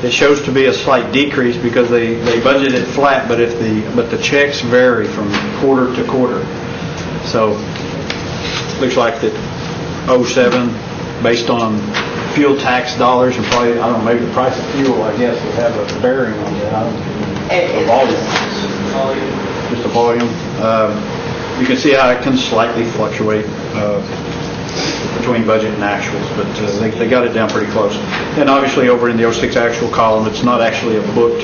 Speaker 6: It shows to be a slight decrease because they budgeted flat, but the checks vary from quarter to quarter. So looks like that '07, based on fuel tax dollars and probably, I don't know, maybe the price of fuel, I guess, will have a bearing on that. The volume. Just the volume. You can see how it can slightly fluctuate between budget and actuals, but they got it down pretty close. And obviously over in the '06 actual column, it's not actually a booked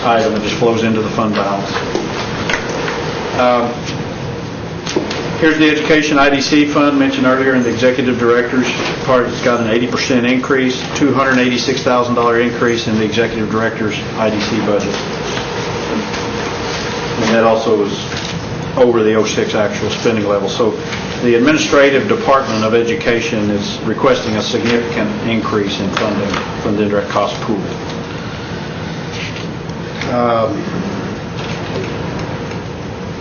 Speaker 6: item, it just flows into the fund balance. Here's the education IDC fund mentioned earlier in the executive director's part. It's got an 80% increase, $286,000 increase in the executive director's IDC budget. And that also is over the '06 actual spending level. So the administrative department of education is requesting a significant increase in funding from the indirect cost pool.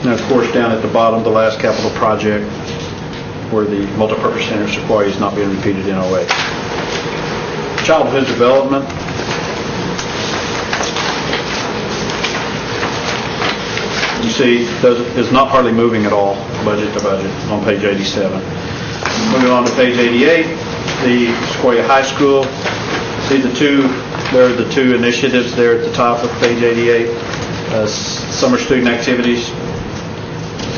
Speaker 6: And of course, down at the bottom, the last capital project where the multipurpose center Sequoia is not being repeated in '08. Childhood development. You see, is not hardly moving at all, budget to budget, on page 87. Moving on to page 88, the Sequoia High School. See there are the 2 initiatives there at the top of page 88, summer student activities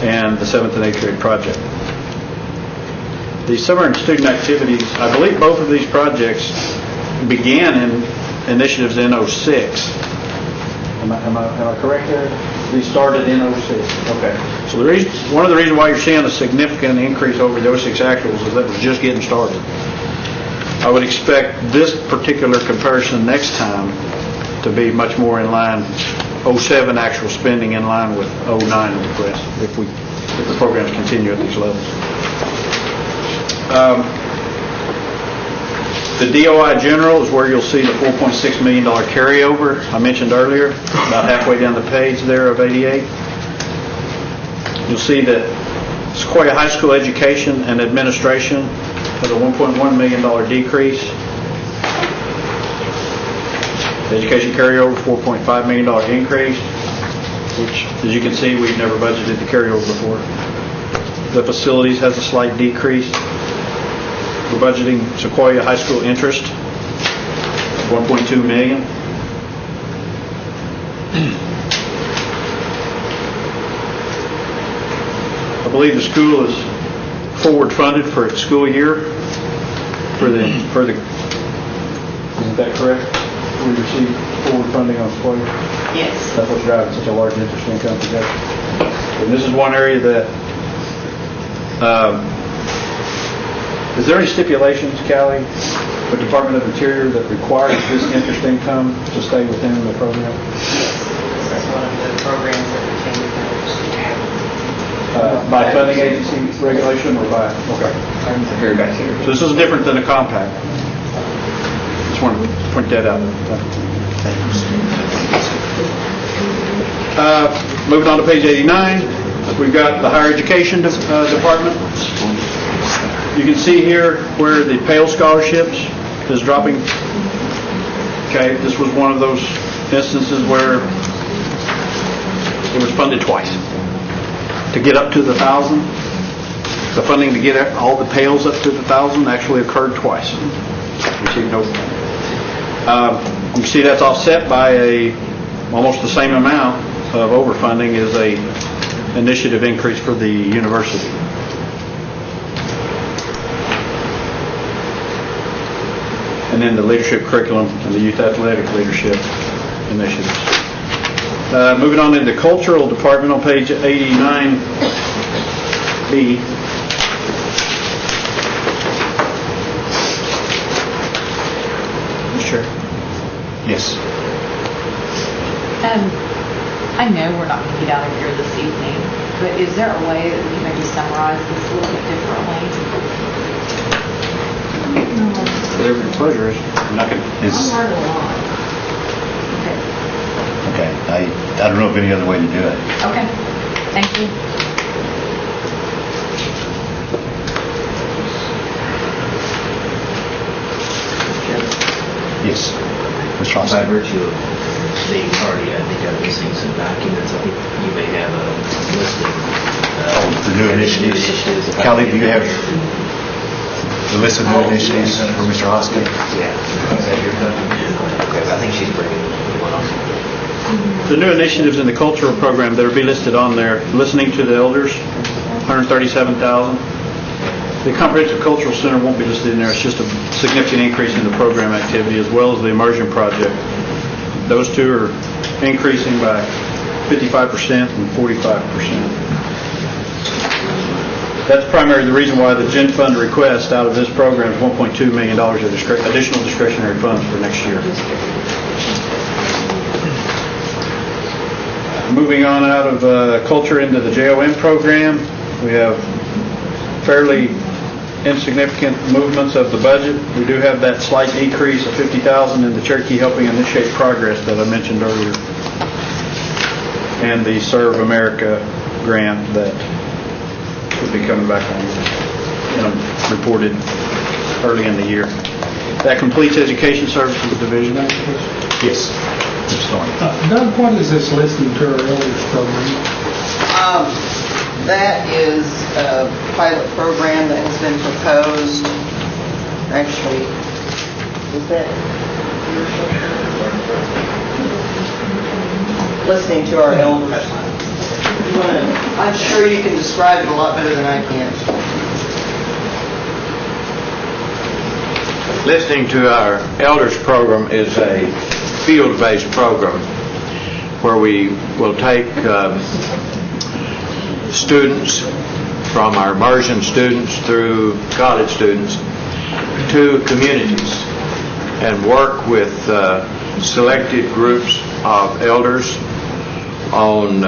Speaker 6: and the 7th and 8th grade project. The summer and student activities, I believe both of these projects began in initiatives in '06. Am I correct there? These started in '06. Okay. So one of the reasons why you're seeing a significant increase over the '06 actuals is that we're just getting started. I would expect this particular comparison next time to be much more in line, '07 actual spending in line with '09 request if the programs continue at these levels. The DOI general is where you'll see the $4.6 million carryover I mentioned earlier, about halfway down the page there of 88. You'll see that Sequoia High School education and administration has a $1.1 million decrease. The education carryover, $4.5 million increase, which, as you can see, we've never budgeted the carryover before. The facilities has a slight decrease. We're budgeting Sequoia High School interest, $1.2 million. I believe the school is forward funded for its school year. Isn't that correct? We received forward funding on Sequoia?
Speaker 8: Yes.
Speaker 6: That's what's driving such a large interest income projection. And this is one area that, is there any stipulations, Callie, with the Department of Interior that requires this interest income to stay within the program?
Speaker 8: Yes. That's one of the programs that retain the
Speaker 6: By funding agency regulation or by, okay.
Speaker 11: Very back here.
Speaker 6: So this is different than a compact. Just want to point that out. Moving on to page 89, we've got the higher education department. You can see here where the Pell scholarships is dropping. Okay, this was one of those instances where it was funded twice. To get up to the 1,000, the funding to get all the Pales up to the 1,000 actually occurred twice. You see that's offset by almost the same amount of overfunding as a initiative increase for the university. And then the leadership curriculum and the youth athletic leadership initiatives. Moving on into cultural department on page 89B. Sure. Yes.
Speaker 16: I know we're not going to get out of here this evening, but is there a way that we can maybe summarize this a little bit differently?
Speaker 6: Whatever your pleasure is. I'm not going to.
Speaker 9: I'm learning a lot.
Speaker 1: Okay, I don't know of any other way to do it.
Speaker 16: Okay, thank you.
Speaker 1: Yes. Mr.
Speaker 14: By
Speaker 1: Austin.
Speaker 14: virtue of being party, I think I'm missing some documents. I think you may have a listing.
Speaker 1: The new initiatives. Kelly, do you have the list of new initiatives for Mr. Hoskins?
Speaker 14: Yeah. Is that your copy? Okay, I think she's bringing one on.
Speaker 6: The new initiatives in the cultural program that will be listed on there, listening to the elders, $137,000. The Comprehensive Cultural Center won't be listed in there. It's just a significant increase in the program activity as well as the immersion project. Those two are increasing by 55% and 45%. That's primarily the reason why the Gen Fund request out of this program is $1.2 million of additional discretionary funds for next year. Moving on out of culture into the JOM program, we have fairly insignificant movements of the budget. We do have that slight decrease of $50,000 in the Cherokee Helping Initiate Progress that I mentioned earlier, and the Serve America grant that will be coming back on, reported early in the year. That completes Education Services Division. Yes.
Speaker 17: Doug, what is this listening to our elders program?
Speaker 8: That is a pilot program that has been proposed. Actually, is that listening to our elders? I'm sure you can describe it a lot better than I can.
Speaker 10: Listening to our elders program is a field-based program where we will take students from our immersion students through college students to communities and work with selected groups of elders on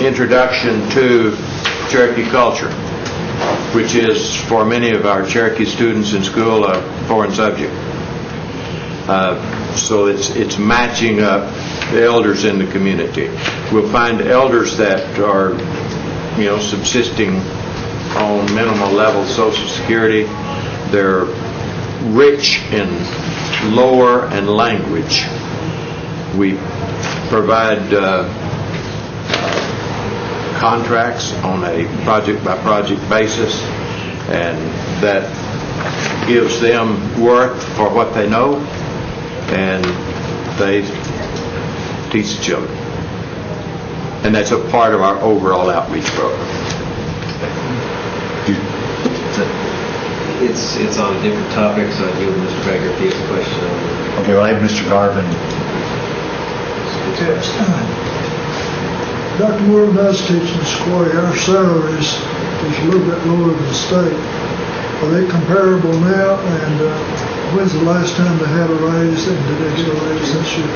Speaker 10: introduction to Cherokee culture, which is for many of our Cherokee students in school a foreign subject. So it's matching up the elders in the community. We'll find elders that are, subsisting on minimal level Social Security. They're rich in lore and language. We provide contracts on a project-by-project basis, and that gives them worth for what they know, and they teach the children. And that's a part of our overall outreach program.
Speaker 14: It's on a different topic, so I'll give Mr. Baker if he has a question on it.
Speaker 1: Okay, well, I have Mr. Garvin.
Speaker 17: Dr. Moore does teach in Sequoia. Our salaries is a little bit lower than the state. Are they comparable now? And When's the last time they had a raise, and did they get a raise this year?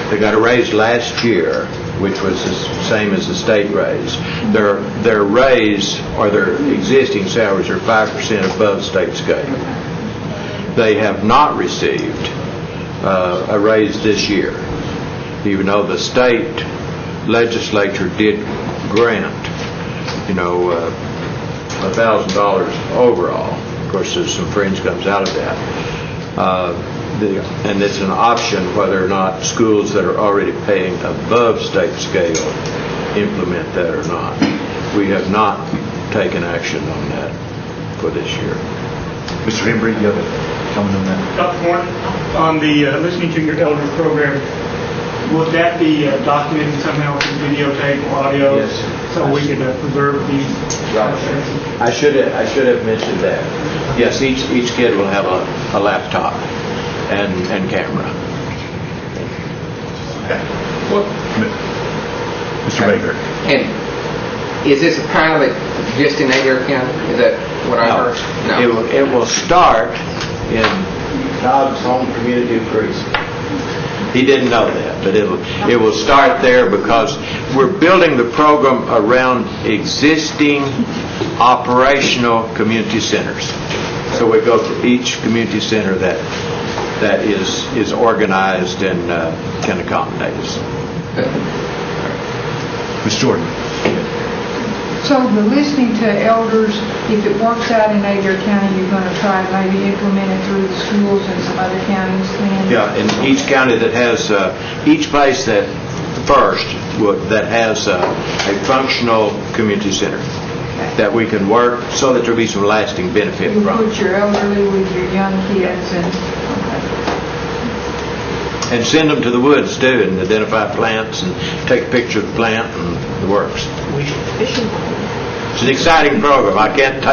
Speaker 10: They got a raise last year, which was the same as the state raise. Their raise, or their existing salaries, are 5% above state scale. They have not received a raise this year, even though the state legislature did grant, $1,000 overall. Of course, there's some fringe comes out of that. And it's an option whether or not schools that are already paying above state scale implement that or not. We have not taken action on that for this year.
Speaker 1: Mr. Embry, you have a comment on that?
Speaker 15: Dr. Moore, on the listening to your elders program, would that be documented somehow through videotape or audio?
Speaker 10: Yes.
Speaker 15: So we could preserve these?
Speaker 10: Right. I should have mentioned that. Yes, each kid will have a laptop and camera.
Speaker 1: Mr. Baker.
Speaker 11: And is this a pilot just in Adair County? Is that what I heard? No.
Speaker 10: It will start in Dobbs Home Community Precinct. He didn't know that, but it will start there because we're building the program around existing operational community centers. So we go to each community center that is organized and can accommodate us.
Speaker 1: Ms. Jordan.
Speaker 3: So the listening to elders, if it works out in Adair County, you're going to try to maybe implement it through the schools and some other counties then?
Speaker 10: Yeah, in each county that has, each place that has a functional community center that we can work so that there'll be some lasting benefit
Speaker 3: You
Speaker 10: from.
Speaker 3: put your elderly with your young kids
Speaker 10: And send them to the woods too, and identify plants, and take a picture of the plant, and it works. It's an exciting program. I can't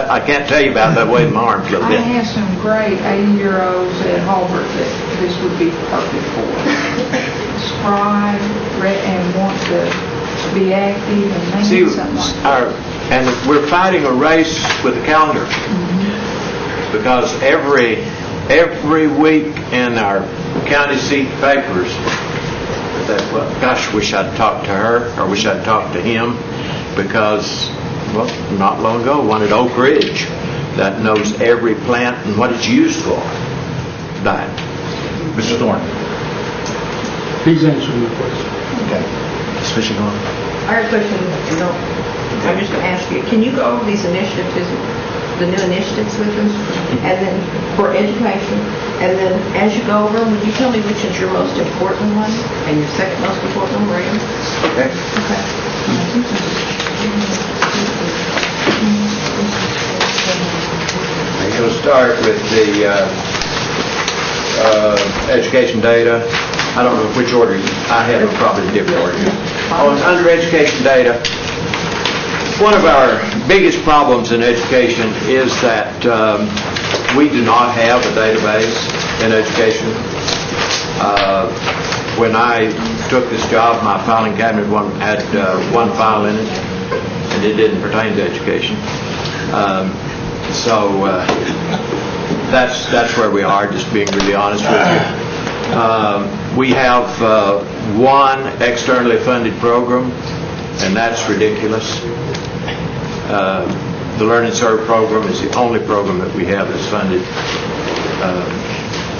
Speaker 10: tell you about that waving my arms a little
Speaker 3: I
Speaker 10: bit.
Speaker 3: have some great 80-year-olds at Halbert that this would be perfect for. Spry and want to be active and they
Speaker 10: See,
Speaker 3: need something like that.
Speaker 10: and we're fighting a race with the calendar because every week in our county seat papers, gosh, wish I'd talked to her or wish I'd talked to him, because, well, not long ago, one at Oak Ridge that knows every plant and what it's used for died.
Speaker 1: Mr. Thorne.
Speaker 17: He's answering the question.
Speaker 1: Okay. Especially on.
Speaker 9: I have a question. I'm just going to ask you, can you go over these initiatives, the new initiatives with us, and then for education, and then as you go over them, would you tell me which is your most important one and your second most important one, right?
Speaker 10: Okay.
Speaker 9: Okay.
Speaker 10: I'm going to start with the education data. I don't know which order. I have a probably different order. Under education data, one of our biggest problems in education is that we do not have a database in education. When I took this job, my filing cabinet had one file in it, and it didn't pertain to education. So that's where we are, just being really honest with you. We have one externally funded program, and that's ridiculous. The Learn and Serve program is the only program that we have that's funded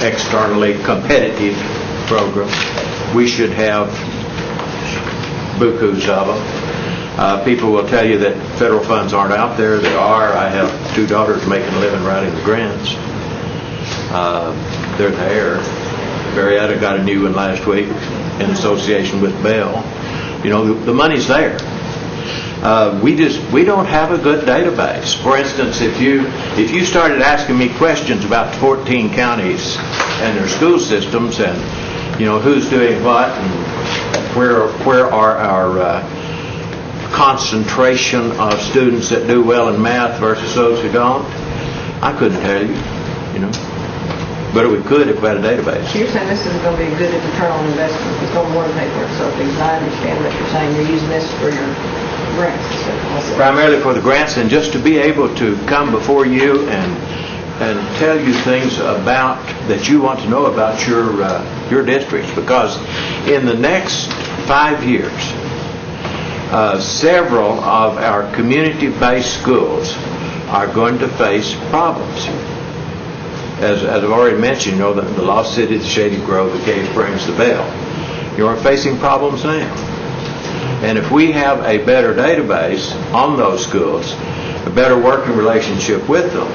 Speaker 10: externally competitive program. We should have bukus of them. People will tell you that federal funds aren't out there. They are. I have two daughters making a living writing the grants. They're there. Marietta got a new one last week in association with Bell. You know, the money's there. We don't have a good database. For instance, if you started asking me questions about the 14 counties and their school systems, and who's doing what, and where are our concentration of students that do well in math versus those who don't, I couldn't tell you. But we could if we had a database.
Speaker 9: So you're saying this is going to be a good return on investment. It's going to more than pay for itself, because I understand what you're saying. You're using this for your grants and stuff.
Speaker 10: Primarily for the grants, and just to be able to come before you and and tell you things about, that you want to know about your districts, because in the next 5 years, several of our community-based schools are going to face problems. As I've already mentioned, you know, the Lost City, the Shady Grove, the Cave Springs, the Bell, you are facing problems now. And if we have a better database on those schools, a better working relationship with them,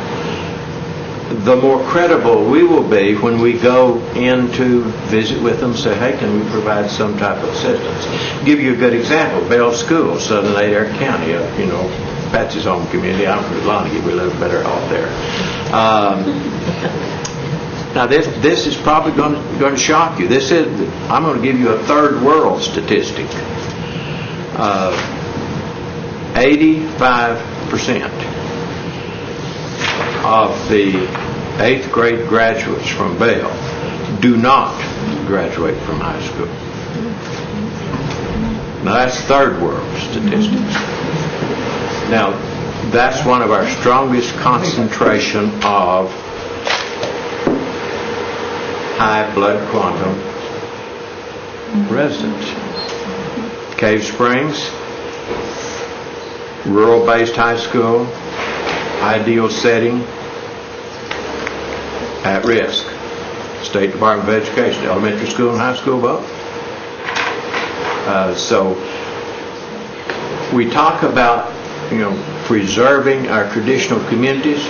Speaker 10: the more credible we will be when we go in to visit with them, say, hey, can we provide some type of assistance? Give you a good example, Bell School, Southern Adair County, you know, Patsy's home community. I'm from Lonnie, we live better off there. Now this is probably going to shock you. I'm going to give you a third world statistic. 85% of the 8th grade graduates from Bell do not graduate from high school. Now that's third world statistics. Now that's one of our strongest concentration of high blood quantum residents. Cave Springs, rural-based high school, ideal setting, at risk. State Department of Education, elementary school and high school both. So we talk about, you know, preserving our traditional communities.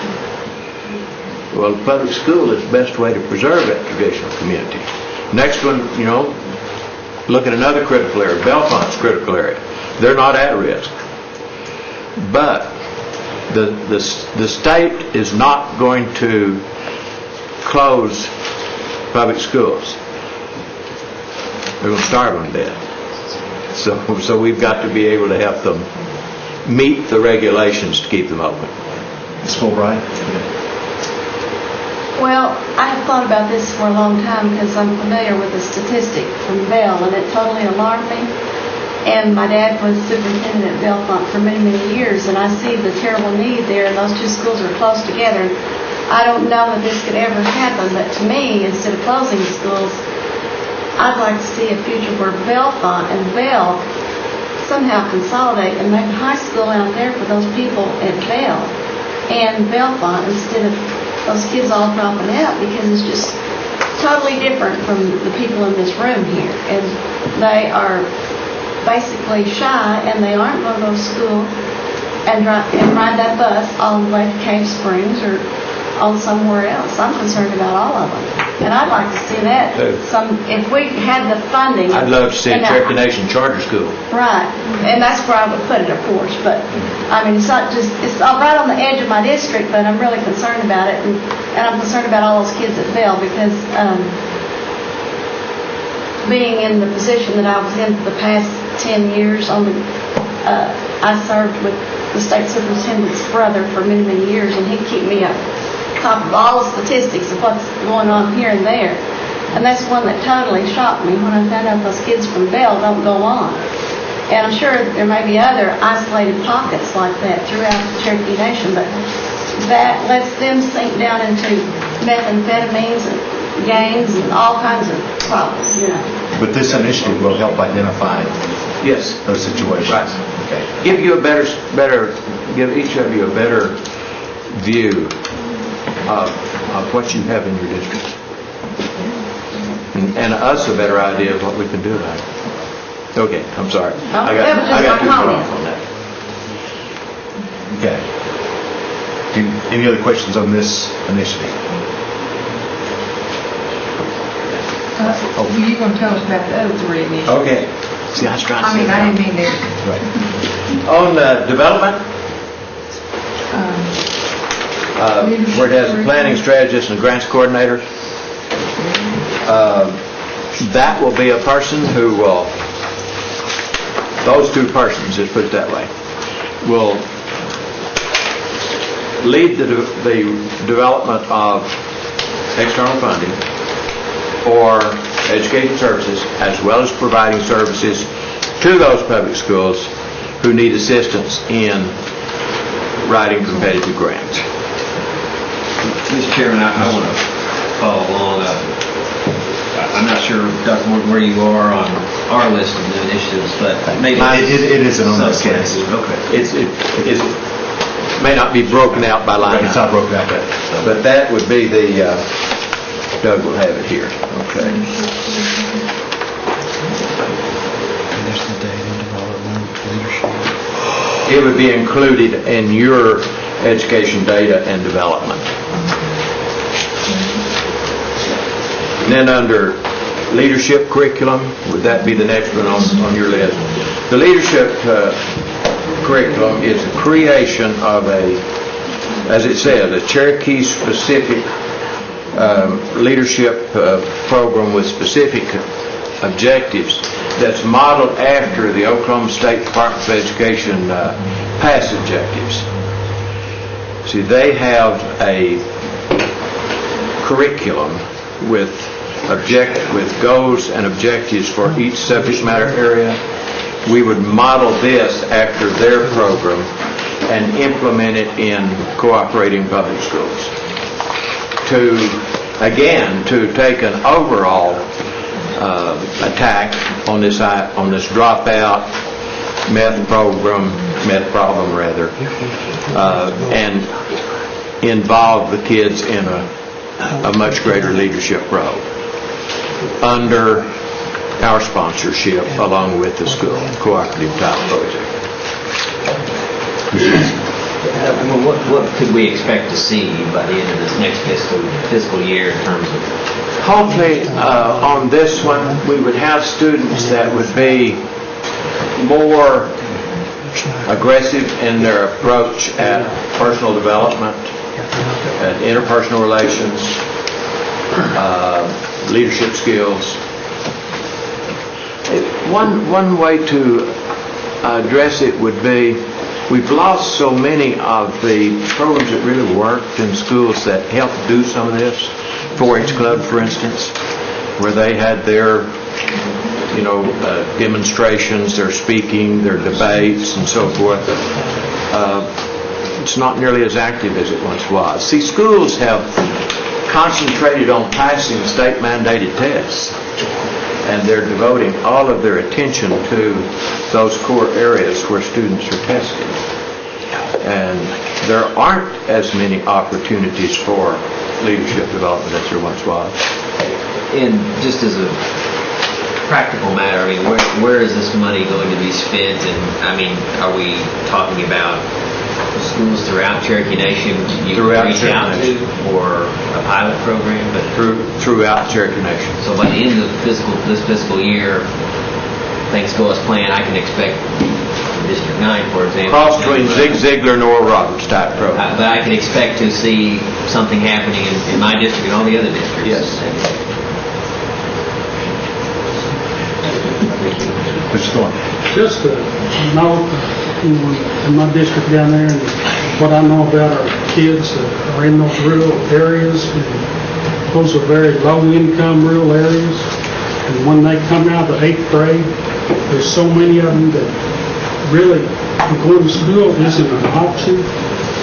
Speaker 10: Well, the public school is the best way to preserve that traditional community. Next one, you know, look at another critical area, Bellefonte's critical area. They're not at risk. But the state is not going to close public schools. They're going to starve them to death. So we've got to be able to help them meet the regulations to keep them open.
Speaker 1: Ms. Fulbright?
Speaker 18: Well, I have thought about this for a long time because I'm familiar with the statistic from Bell, and it totally alarmed me. And my dad was superintendent at Bellefonte for many, many years, and I see the terrible need there, and those two schools are close together. I don't know that this could ever happen, but to me, instead of closing the schools, I'd like to see a future where Bellefonte and Bell somehow consolidate and make a high school out there for those people at Bell and Bellefonte, instead of those kids all dropping out, because it's just totally different from the people in this room here. And they are basically shy, and they aren't going to go to school and ride that bus all the way to Cave Springs or on somewhere else. I'm concerned about all of them. And I'd like to see that. If we had the funding.
Speaker 10: I'd love to see a Cherokee Nation charter school.
Speaker 18: Right. And that's where I would put it, of course. But, I mean, it's not just, it's right on the edge of my district, but I'm really concerned about it. And I'm concerned about all those kids at Bell, because being in the position that I was in for the past 10 years, I served with the state superintendent's brother for many, many years, and he'd keep me up top of all the statistics of what's going on here and there. And that's one that totally shocked me when I found out those kids from Bell don't go on. And I'm sure there may be other isolated pockets like that throughout the Cherokee Nation, but that lets them sink down into methamphetamines and gangs and all kinds of problems, you know.
Speaker 1: But this initiative will help identify those situations.
Speaker 10: Right.
Speaker 1: Okay.
Speaker 10: Give each of you a better view of what you have in your district, and us a better idea of what we can do about it. Okay, I'm sorry. I got too far off on that.
Speaker 1: Okay. Any other questions on this initiative?
Speaker 3: Were you going to tell us about the other three initiatives?
Speaker 10: Okay. See, I was trying to say
Speaker 3: I didn't mean to.
Speaker 10: Right. On development, where it has a planning strategist and a grants coordinator, that will be a person who will, those two persons, let's put it that way, will lead the development of external funding for education services, as well as providing services to those public schools who need assistance in writing competitive grants.
Speaker 14: Mr. Chairman, I want to follow along. I'm not sure, Dr. Morton, where you are on our list of new initiatives, but maybe...
Speaker 1: It isn't on this list.
Speaker 14: Okay.
Speaker 10: It may not be broken out by line.
Speaker 1: It's not broken out yet.
Speaker 10: But that would be the, Doug will have it here. Okay. It would be included in your education data and development. And then under leadership curriculum, would that be the next one on your list? The leadership curriculum is a creation of as it says, a Cherokee-specific leadership program with specific objectives that's modeled after the Oklahoma State Department of Education past objectives. See, they have a curriculum with goals and objectives for each subject matter area. We would model this after their program and implement it in cooperating public schools to take an overall attack on this dropout meth problem and involve the kids in a much greater leadership role under our sponsorship along with the school cooperative type project.
Speaker 14: What could we expect to see by the end of this next fiscal year in terms of...
Speaker 10: Hopefully, on this one, we would have students that would be more aggressive in their approach at personal development, at interpersonal relations, leadership skills. One way to address it would be, we've lost so many of the programs that really worked in schools that helped do some of this. 4-H Club, for instance, where they had their, demonstrations, their speaking, their debates, and so forth. It's not nearly as active as it once was. See, schools have concentrated on passing state-mandated tests, and they're devoting all of their attention to those core areas where students are tested. And there aren't as many opportunities for leadership development as there once was.
Speaker 14: And just as a practical matter, I mean, where is this money going to be spent? And I mean, are we talking about schools throughout Cherokee Nation you can reach out to, or a pilot program? But
Speaker 10: throughout Cherokee Nation.
Speaker 14: So by the end of this fiscal year, things go as planned, I can expect District 9, for example.
Speaker 10: Cross between Zig Ziglar and Oral Roberts type program.
Speaker 14: But I can expect to see something happening in my district and all the other districts.
Speaker 10: Yes.
Speaker 17: Just to note, in my district down there, and what I know about our kids that are in those rural areas, and those are very low-income rural areas, and when they come out of the 8th grade, there's so many of them that really going to school isn't an option.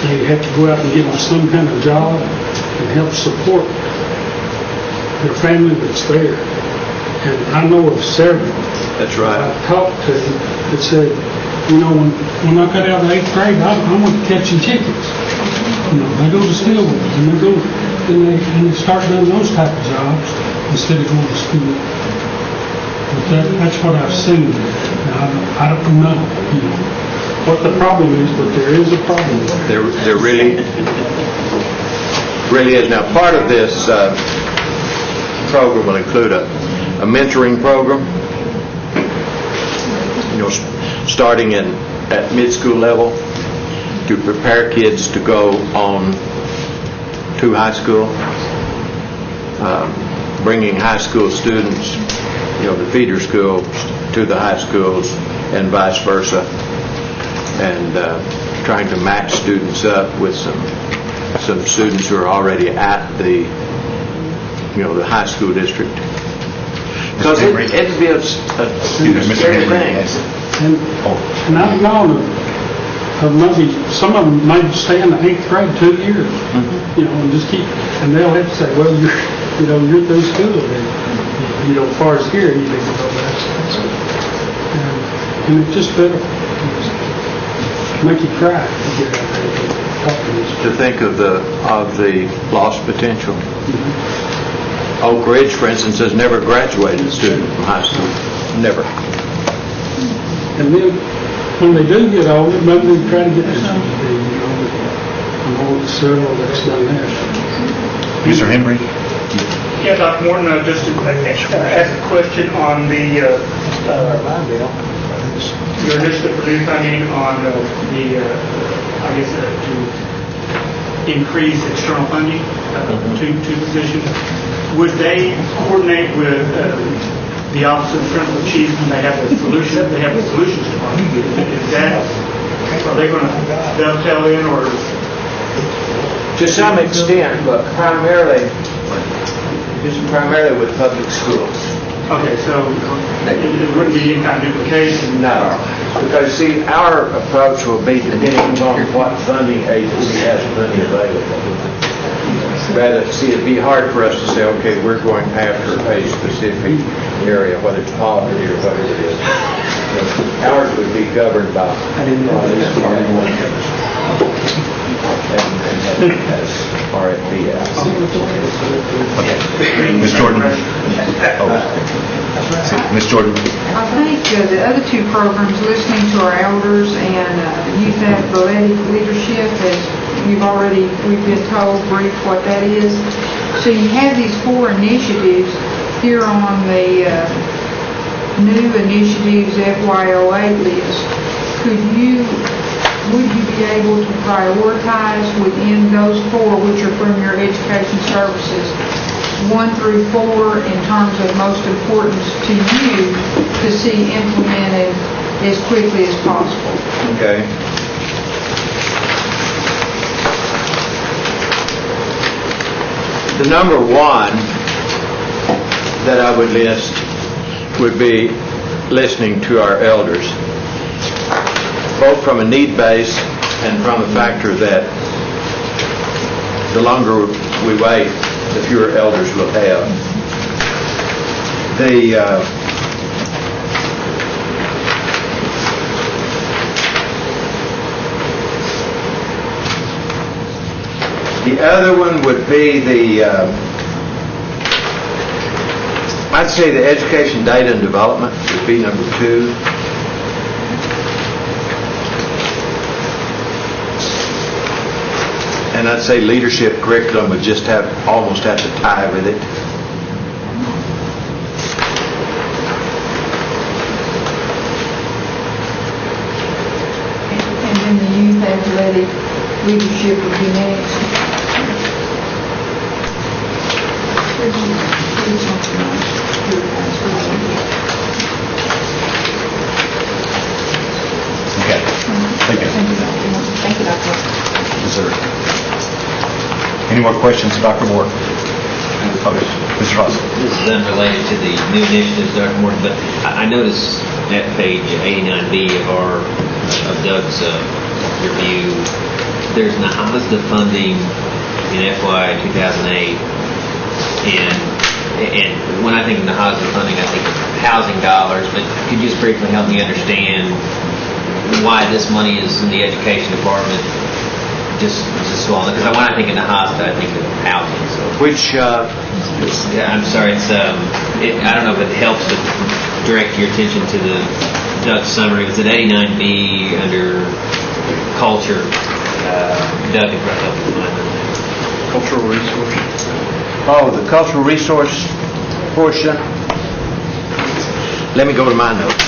Speaker 17: They have to go out and get them some kind of job and help support their family that's there. And I know of several.
Speaker 10: That's right.
Speaker 17: I talked to that said, when I got out of the 8th grade, I went catching chickens. They go to school and they start doing those type of jobs instead of going to school. But that's what I've seen. I don't know, what the problem is, but there is a problem.
Speaker 10: There really is. Now, part of this program will include a mentoring program, starting at mid-school level to prepare kids to go on to high school, bringing high school students, the feeder school to the high schools and vice versa, and trying to match students up with some students who are already at the the high school district, because it'd be a scary thing.
Speaker 17: And I've known of maybe, some of them may stay in the 8th grade 2 years, and just keep, and they'll have to say, well, you're through school, and, as far as here, you need to go back. And it's just better. Make you cry to get out there and talk to these
Speaker 10: To think of the lost potential. Oak Ridge, for instance, has never graduated a student from high school. Never.
Speaker 17: And then, when they do get older, maybe they try to get their GED, I know several that's done that.
Speaker 1: Mr. Henry?
Speaker 15: Yeah, Dr. Morton, just to ask a question on the, your initiative for new funding on to increase external funding to positions. Would they coordinate with the Office of the Principal Chief when they have the solution? They have the solutions department. Is that, are they going to dovetail in, or?
Speaker 10: To some extent, but primarily with public schools.
Speaker 15: Okay, so it wouldn't be any kind of duplication?
Speaker 10: No, because see, our approach will be depending on what funding agency has money available. Rather, see, it'd be hard for us to say, okay, we're going after a specific area, whether it's poverty or whatever it is. Ours would be governed by RFP out.
Speaker 1: Okay. Ms. Jordan? Ms. Jordan?
Speaker 3: I think the other two programs, listening to our elders and youth athletic leadership, as we've been told brief what that is. So you have these 4 initiatives here on the new initiatives FY08 list. Would you be able to prioritize within those 4, which are from your education services, 1 through 4 in terms of most importance to you to see implemented as quickly as possible?
Speaker 10: Okay. The number 1 that I would list would be listening to our elders, both from a need base and from the factor that the longer we wait, the fewer elders we'll have. The other one would be I'd say the education data and development would be number 2. And I'd say leadership curriculum would just almost have to tie with it.
Speaker 3: And then the youth athletic leadership would be next.
Speaker 1: Okay. Thank you.
Speaker 9: Thank you, Dr.
Speaker 1: Yes, sir. Any more questions, Dr. Moore? Okay. Mr. Ross?
Speaker 14: This is unrelated to the new initiatives, Dr. Morton, but I noticed at page 89B of Doug's review, there's NAHASDA funding in FY 2008, and when I think of NAHASDA funding, I think of housing dollars, but could you just briefly help me understand why this money is in the education department? Just swallowing, because when I think of NAHASDA, I think of housing. So.
Speaker 10: Which,
Speaker 14: I'm sorry, I don't know if it helps to direct your attention to the Doug's summary. It's at 89B under culture. Doug had brought up the line.
Speaker 6: Cultural resource.
Speaker 10: Oh, the cultural resource portion. Let me go to my notes.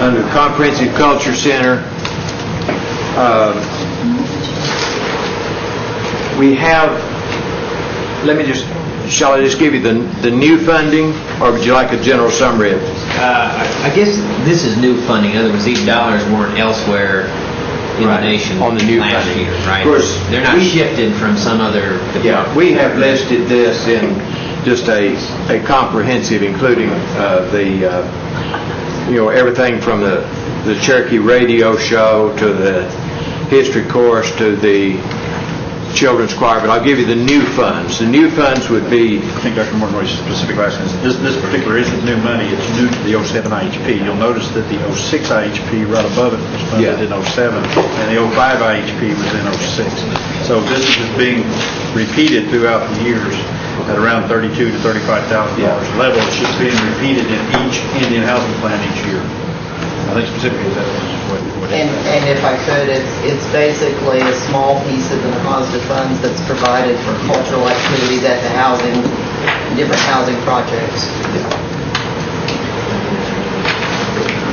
Speaker 10: Under Comprehensive Culture Center, we have, let me just shall I just give you the new funding, or would you like a general summary of it?
Speaker 14: I guess this is new funding. In other words, these dollars weren't elsewhere in the nation
Speaker 10: on the new
Speaker 14: last
Speaker 10: funding.
Speaker 14: year, right?
Speaker 10: Of course,
Speaker 14: they're not shifted from some other department.
Speaker 10: Yeah, we have listed this in just a comprehensive, including everything from the Cherokee radio show to the history course to the children's choir, but I'll give you the new funds. The new funds would be...
Speaker 6: I think Dr. Morgan was specifically asking, this particular isn't new money, it's new to the 07 IHP. You'll notice that the 06 IHP right above it was funded in 07, and the 05 IHP was in 06. So this is being repeated throughout the years at around $32,000 to $35,000 level. It's just being repeated in each Indian housing plan each year. I think specifically that's what it is.
Speaker 8: And if I could, it's basically a small piece of the positive funds that's provided for cultural activities at the housing, different housing projects.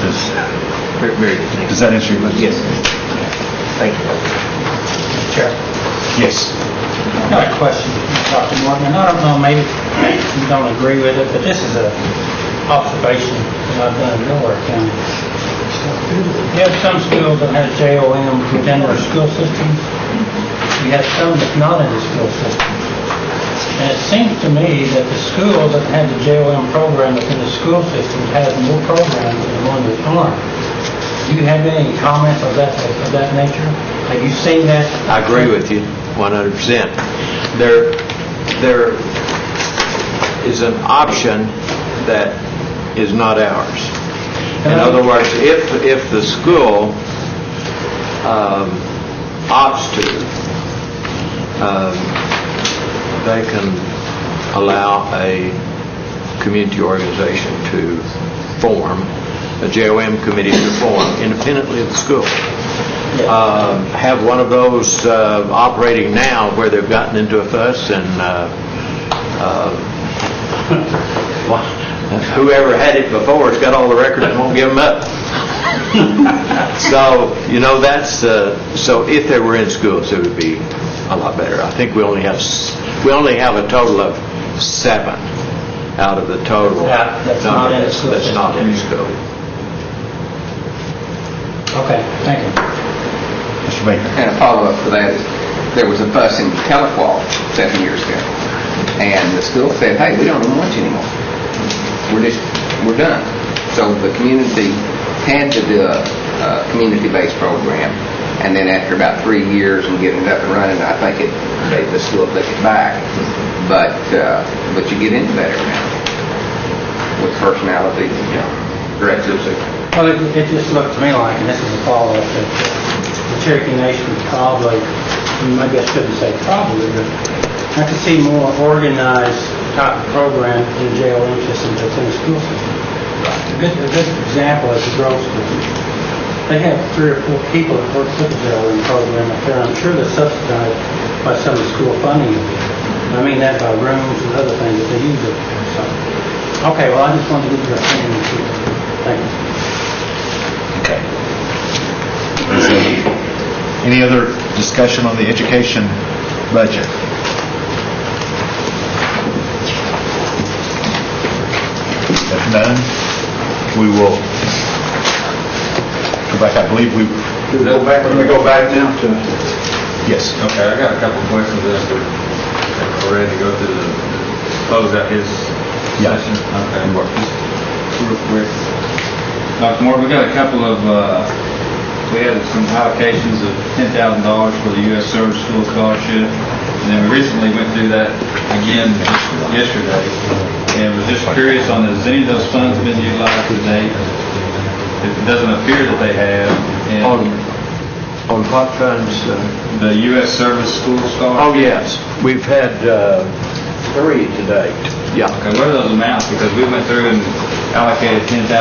Speaker 1: Does that answer your question?
Speaker 14: Yes. Thank you.
Speaker 13: Chair.
Speaker 1: Yes.
Speaker 13: I got a question, Dr. Morgan. I don't know, maybe you don't agree with it, but this is an observation that I've done in Delaware County. You have some schools that have JOM within their school systems. You have some that's not in the school system. And it seems to me that the schools that have the JOM program within the school system have more programs than the ones that aren't. Do you have any comments of that nature? Have you seen that?
Speaker 10: I agree with you 100%. There is an option that is not ours. In other words, if the school opts to, they can allow a community organization to form, a JOM committee to form independently of the school. Have one of those operating now where they've gotten into a fuss and whoever had it before has got all the records and won't give them up. So, that's, so if they were in schools, it would be a lot better. I think we only have a total of 7 out of the total.
Speaker 13: That's not in school.
Speaker 10: That's not in school.
Speaker 13: Okay, thank you.
Speaker 1: Mr. Baker.
Speaker 11: And a follow-up for that is, there was a fuss in Telequal 7 years ago, and the school said, hey, we don't even want you anymore. We're done. So the community had to do a community-based program, and then after about 3 years and getting it up and running, I think the school took it back. But you get into that every now and then with personality, directives.
Speaker 13: Well, it just looked to me like, and this is a follow-up, that the Cherokee Nation probably, maybe I shouldn't say probably, but I could see more organized type of program in the JOM system that's in the school system. A good example is the Grove School. They have 3 or 4 people that work with the JOM program up there. I'm sure they're subsidized by some of the school funding. I mean that by rooms and other things that they use it for. So, okay, well, I just wanted to get your opinion. Thank you.
Speaker 1: Okay. Is there any other discussion on the education budget? If none, we will go back. I believe we
Speaker 12: go back. We're going to go back now to...
Speaker 1: Yes.
Speaker 12: Okay, I got a couple of questions as we're ready to go through close out his session. Okay. Just real quick. Dr. Moore, we got a couple of, we had some allocations of $10,000 for the U.S. Service School Scholarship, and then we recently went through that again yesterday, and was just curious on, has any of those funds been utilized to date? It doesn't appear that they have.
Speaker 10: On what funds?
Speaker 12: The U.S. Service School Scholarship?
Speaker 10: Oh, yes. We've had 3 to date. Yeah.
Speaker 12: Okay, what are those amounts? Because we went through and allocated $10,000.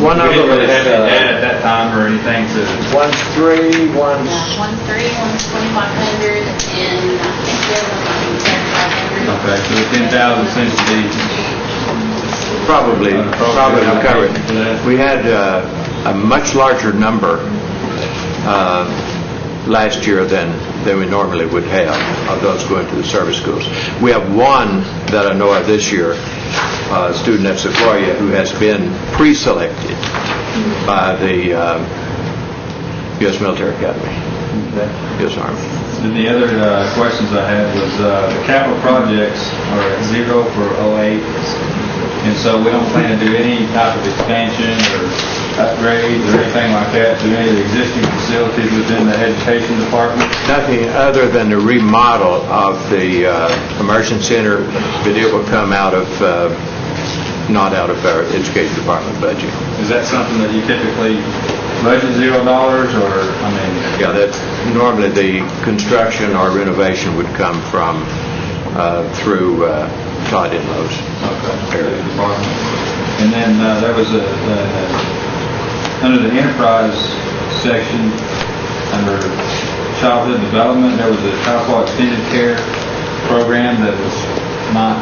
Speaker 10: One of them
Speaker 12: didn't really
Speaker 10: is
Speaker 12: have any data at that time or anything to...
Speaker 10: 1.3, 1...
Speaker 4: 1.3, 1.500, and I think the other one was 7,500.
Speaker 12: Okay, so the 10,000 seems to be...
Speaker 10: Probably covered. We had a much larger number last year than we normally would have of those going to the service schools. We have one that I know of this year, a student at Sequoia who has been pre-selected by the U.S. Military Academy, U.S. Army.
Speaker 12: And the other questions I had was the capital projects are at zero for 08, and so we don't plan to do any type of expansion or upgrades or anything like that to any of the existing facilities within the education department?
Speaker 10: Nothing other than the remodel of the immersion center, but it will come out of, not out of our education department budget.
Speaker 12: Is that something that you typically budget $0 or, I mean?
Speaker 10: Yeah, that normally the construction or renovation would come from through Todd Inlow's area.
Speaker 12: And then there was under the enterprise section, under childhood development, there was a Childcare extended care program that was not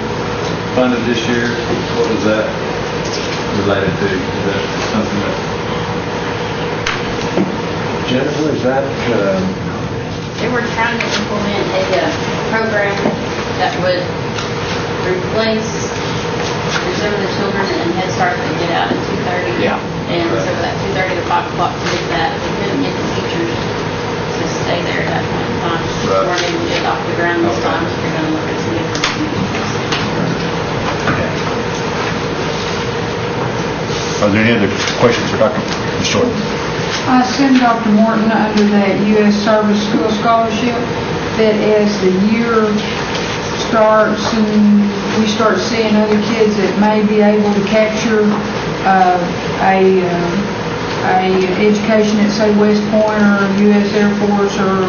Speaker 12: funded this year. What was that related to? Is that something that...
Speaker 10: Jennifer, is that...
Speaker 19: They were trying to implement a program that would replace some of the children in Head Start that get out at 2:30.
Speaker 10: Yeah.
Speaker 19: And so that 2:30 to 5 o'clock to get that, they couldn't get the teachers to stay there at that point in time. Just weren't able to get off the ground this time, so they're going to look at some
Speaker 1: Are there any other questions for Dr. Short?
Speaker 3: I send Dr. Morton under that U.S. Service School Scholarship that as the year starts and we start seeing other kids that may be able to capture a education at, say, West Point or U.S. Air Force or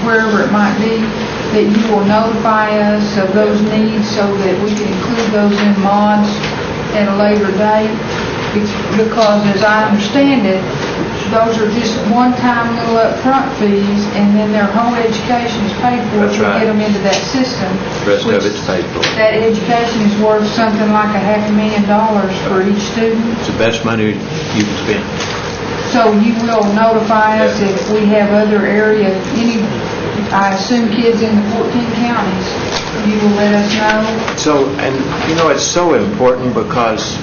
Speaker 3: wherever it might be, that you will notify us of those needs so that we can include those in mods at a later date. Because as I understand it, those are just one-time little upfront fees, and then their whole education is paid for
Speaker 10: That's
Speaker 3: to
Speaker 10: right.
Speaker 3: get them into that system.
Speaker 10: The rest of it's paid for.
Speaker 3: That education is worth something like $500,000 for each student.
Speaker 10: It's the best money you can spend.
Speaker 3: So you will notify us if we have other areas, I assume kids in the 14 counties, you will let us know?
Speaker 10: So, and you know, it's so important because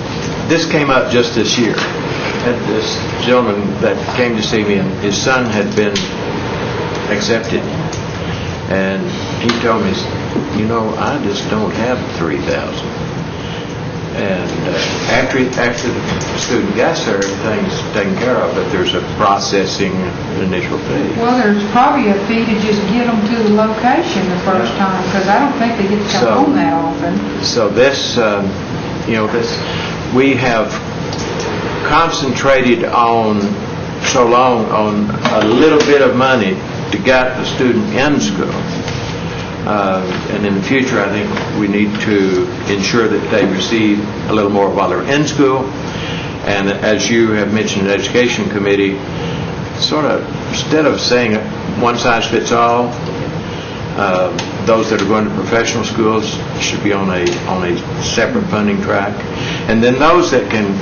Speaker 10: this came up just this year. And this gentleman that came to see me, and his son had been accepted. And he told me, you know, I just don't have 3,000. And after the student gets there, everything's taken care of, but there's a processing initial fee.
Speaker 3: Well, there's probably a fee to just get them to the location the first time, because I don't think they get to come home that often.
Speaker 10: So this, we have concentrated on so long on a little bit of money to get the student in school. And in the future, I think we need to ensure that they receive a little more while they're in school. And as you have mentioned in the Education Committee, sort of, instead of saying one size fits all, those that are going to professional schools should be on a separate funding track. And then those that can,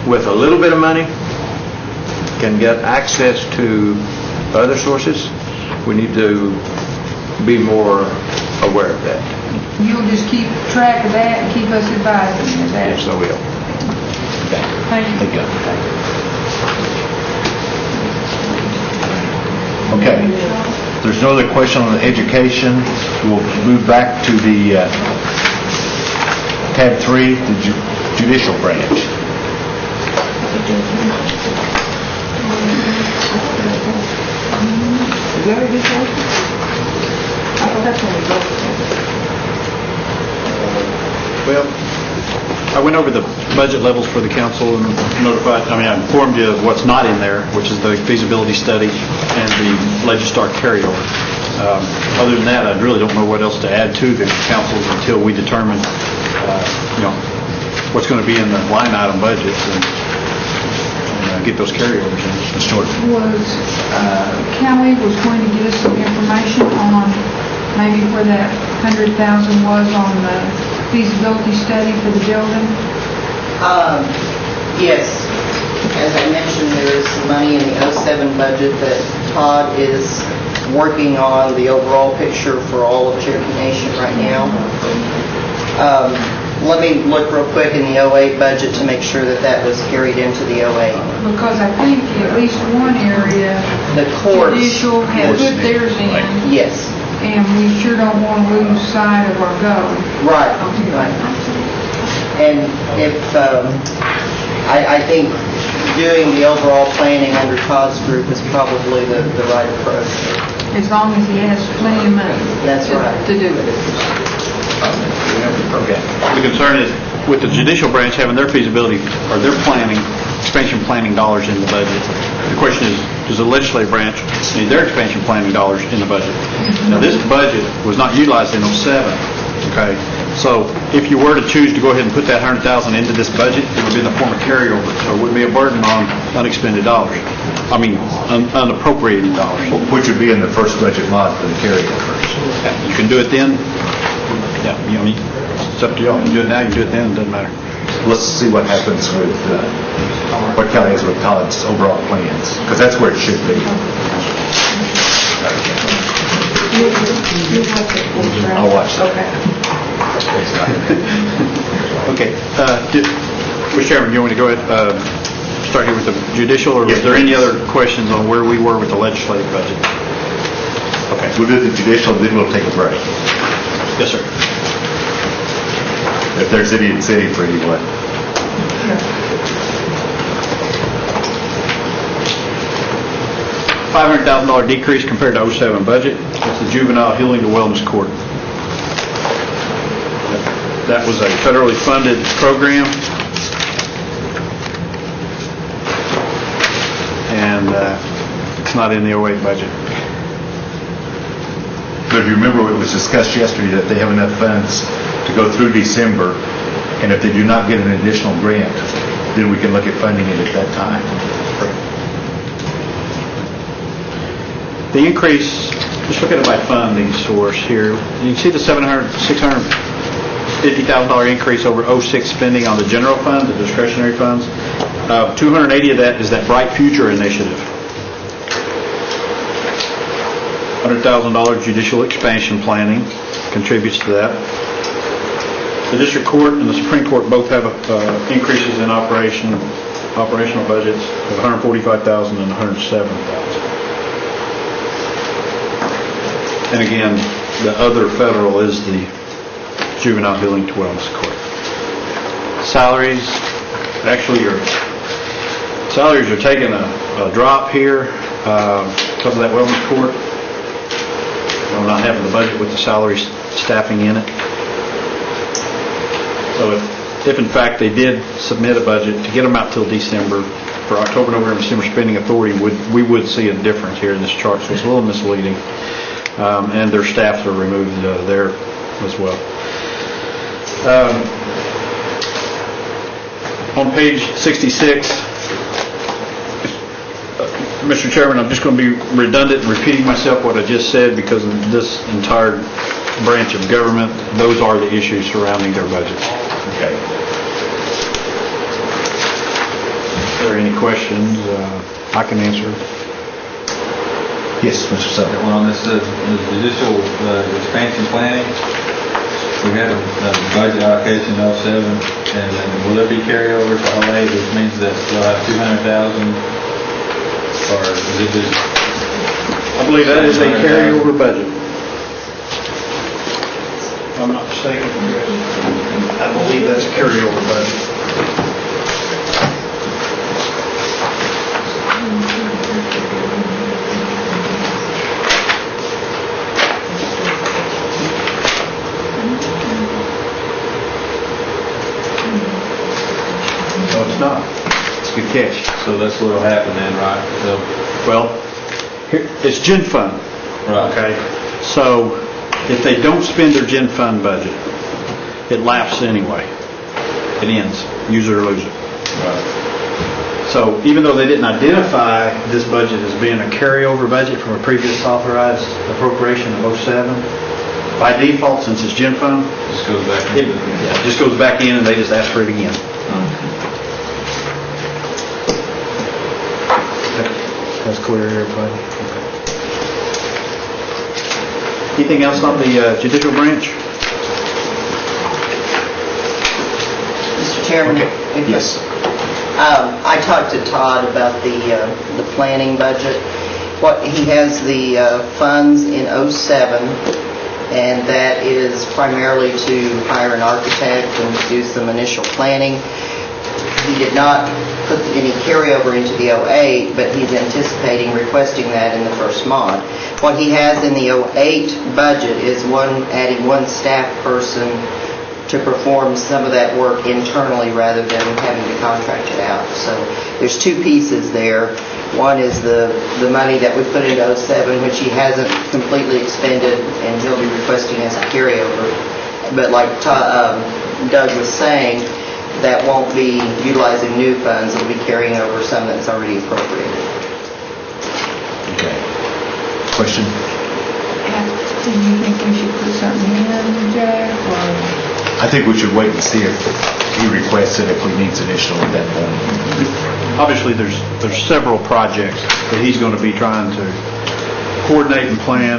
Speaker 10: with a little bit of money, can get access to other sources, we need to be more aware of that.
Speaker 3: You'll just keep track of that and keep us advised of that.
Speaker 10: Yes, I will.
Speaker 3: Thank you.
Speaker 1: Thank you. Okay. If there's no other question on education, we'll move back to the tab 3, the judicial branch.
Speaker 6: Well, I went over the budget levels for the council and I informed you of what's not in there, which is the feasibility study and the Legistar carryover. Other than that, I really don't know what else to add to the council until we determine, what's going to be in the line item budgets and get those carryovers in.
Speaker 3: Kelly was going to give us some information on maybe where that 100,000 was on the feasibility study for the building?
Speaker 8: Yes. As I mentioned, there is some money in the 07 budget that Todd is working on the overall picture for all of Cherokee Nation right now. Let me look real quick in the 08 budget to make sure that that was carried into the 08.
Speaker 3: Because I think at least one area,
Speaker 8: The courts.
Speaker 3: judicial had put theirs in,
Speaker 8: Yes.
Speaker 3: and we sure don't want to lose sight of our goal.
Speaker 8: Right. Right. And if, I think doing the overall planning under Todd's group is probably the right approach.
Speaker 3: As long as he has plenty of money.
Speaker 8: That's right.
Speaker 3: To do it.
Speaker 6: Okay. The concern is with the judicial branch having their feasibility or their planning, expansion planning dollars in the budget. The question is, does the legislative branch need their expansion planning dollars in the budget? Now, this budget was not utilized in '07, okay? So if you were to choose to go ahead and put that $100,000 into this budget, it would be in the form of carryover, so it wouldn't be a burden on unexpended dollars. I mean, unappropriated dollars.
Speaker 1: Which would be in the first budget mod for the carryovers.
Speaker 6: You can do it then. Yeah, you know, it's up to y'all. You can do it now, you can do it then, it doesn't matter.
Speaker 1: Let's see what happens with, what Kelly has with Todd's overall plans, because that's where it should be. I'll watch that.
Speaker 6: Okay. Mr. Chairman, you want me to go ahead, start here with the judicial, or is there any other questions on where we were with the legislative budget?
Speaker 1: Okay, we'll do the judicial, then we'll take a break.
Speaker 6: Yes, sir.
Speaker 1: If there's any city for anyone.
Speaker 6: $500,000 decrease compared to '07 budget. It's the juvenile healing to wellness court. That was a federally funded program. And it's not in the 08 budget.
Speaker 1: But if you remember, it was discussed yesterday that they have enough funds to go through December, and if they do not get an additional grant, then we can look at funding it at that time.
Speaker 6: The increase, just looking at my funding source here, you can see the $650,000 increase over '06 spending on the general fund, the discretionary funds. 280 of that is that Bright Future initiative. $100,000 judicial expansion planning contributes to that. The district court and the Supreme Court both have increases in operational budgets of $145,000 and $107,000. And again, the other federal is the juvenile healing to wellness court. Salaries, actually, your salaries are taking a drop here because of that wellness court. We're not having the budget with the salary staffing in it. So if in fact they did submit a budget to get them out till December, for October, November, December spending authority, we would see a difference here in this chart, so it's a little misleading. And their staffs are removed there as well. On page 66, Mr. Chairman, I'm just going to be redundant and repeating myself what I just said because of this entire branch of government. Those are the issues surrounding their budget. Okay. If there are any questions, I can answer.
Speaker 1: Yes, Mr. Sutton.
Speaker 12: Well, on this the judicial expansion planning, we had a budget allocation in '07, and then will there be carryover to '08, which means that we'll have 200,000, or is it just?
Speaker 6: I believe that is a carryover budget. If I'm not mistaken, I believe that's a carryover budget. No, it's not. It's a good catch.
Speaker 12: So that's what'll happen then, right? So,
Speaker 6: well, it's gen fund.
Speaker 12: Right.
Speaker 6: Okay. So if they don't spend their gen fund budget, it lapses anyway. It ends. Use it or lose it.
Speaker 12: Right.
Speaker 6: So even though they didn't identify this budget as being a carryover budget from a previous authorized appropriation of '07, by default, since it's gen fund,
Speaker 12: Just goes back.
Speaker 6: it just goes back in and they just ask for it again. That's clear, everybody? Okay. Anything else on the judicial branch?
Speaker 8: Mr. Chairman? if-
Speaker 6: Yes.
Speaker 8: I talked to Todd about the planning budget. He has the funds in '07, and that is primarily to hire an architect and do some initial planning. He did not put any carryover into the '08, but he's anticipating requesting that in the first mod. What he has in the '08 budget is adding one staff person to perform some of that work internally rather than having to contract it out. So there's two pieces there. One is the money that we put into '07, which he hasn't completely expended, and he'll be requesting as a carryover. But like Doug was saying, that won't be utilizing new funds. It'll be carrying over some that's already appropriated.
Speaker 1: Okay. Question?
Speaker 3: Do you think we should put something in, Jack, or?
Speaker 1: I think we should wait and see if he requests it, if we need additional at that point.
Speaker 6: Obviously, there's several projects that he's going to be trying to coordinate and plan,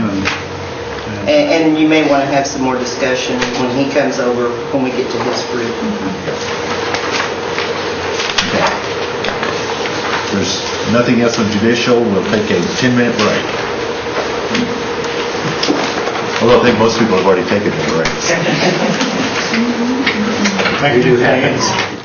Speaker 8: And you may want to have some more discussion when he comes over, when we get to his group.
Speaker 1: Okay. There's nothing else on judicial. We'll take a 10-minute break. Although I think most people have already taken their breaks.
Speaker 6: Thank you.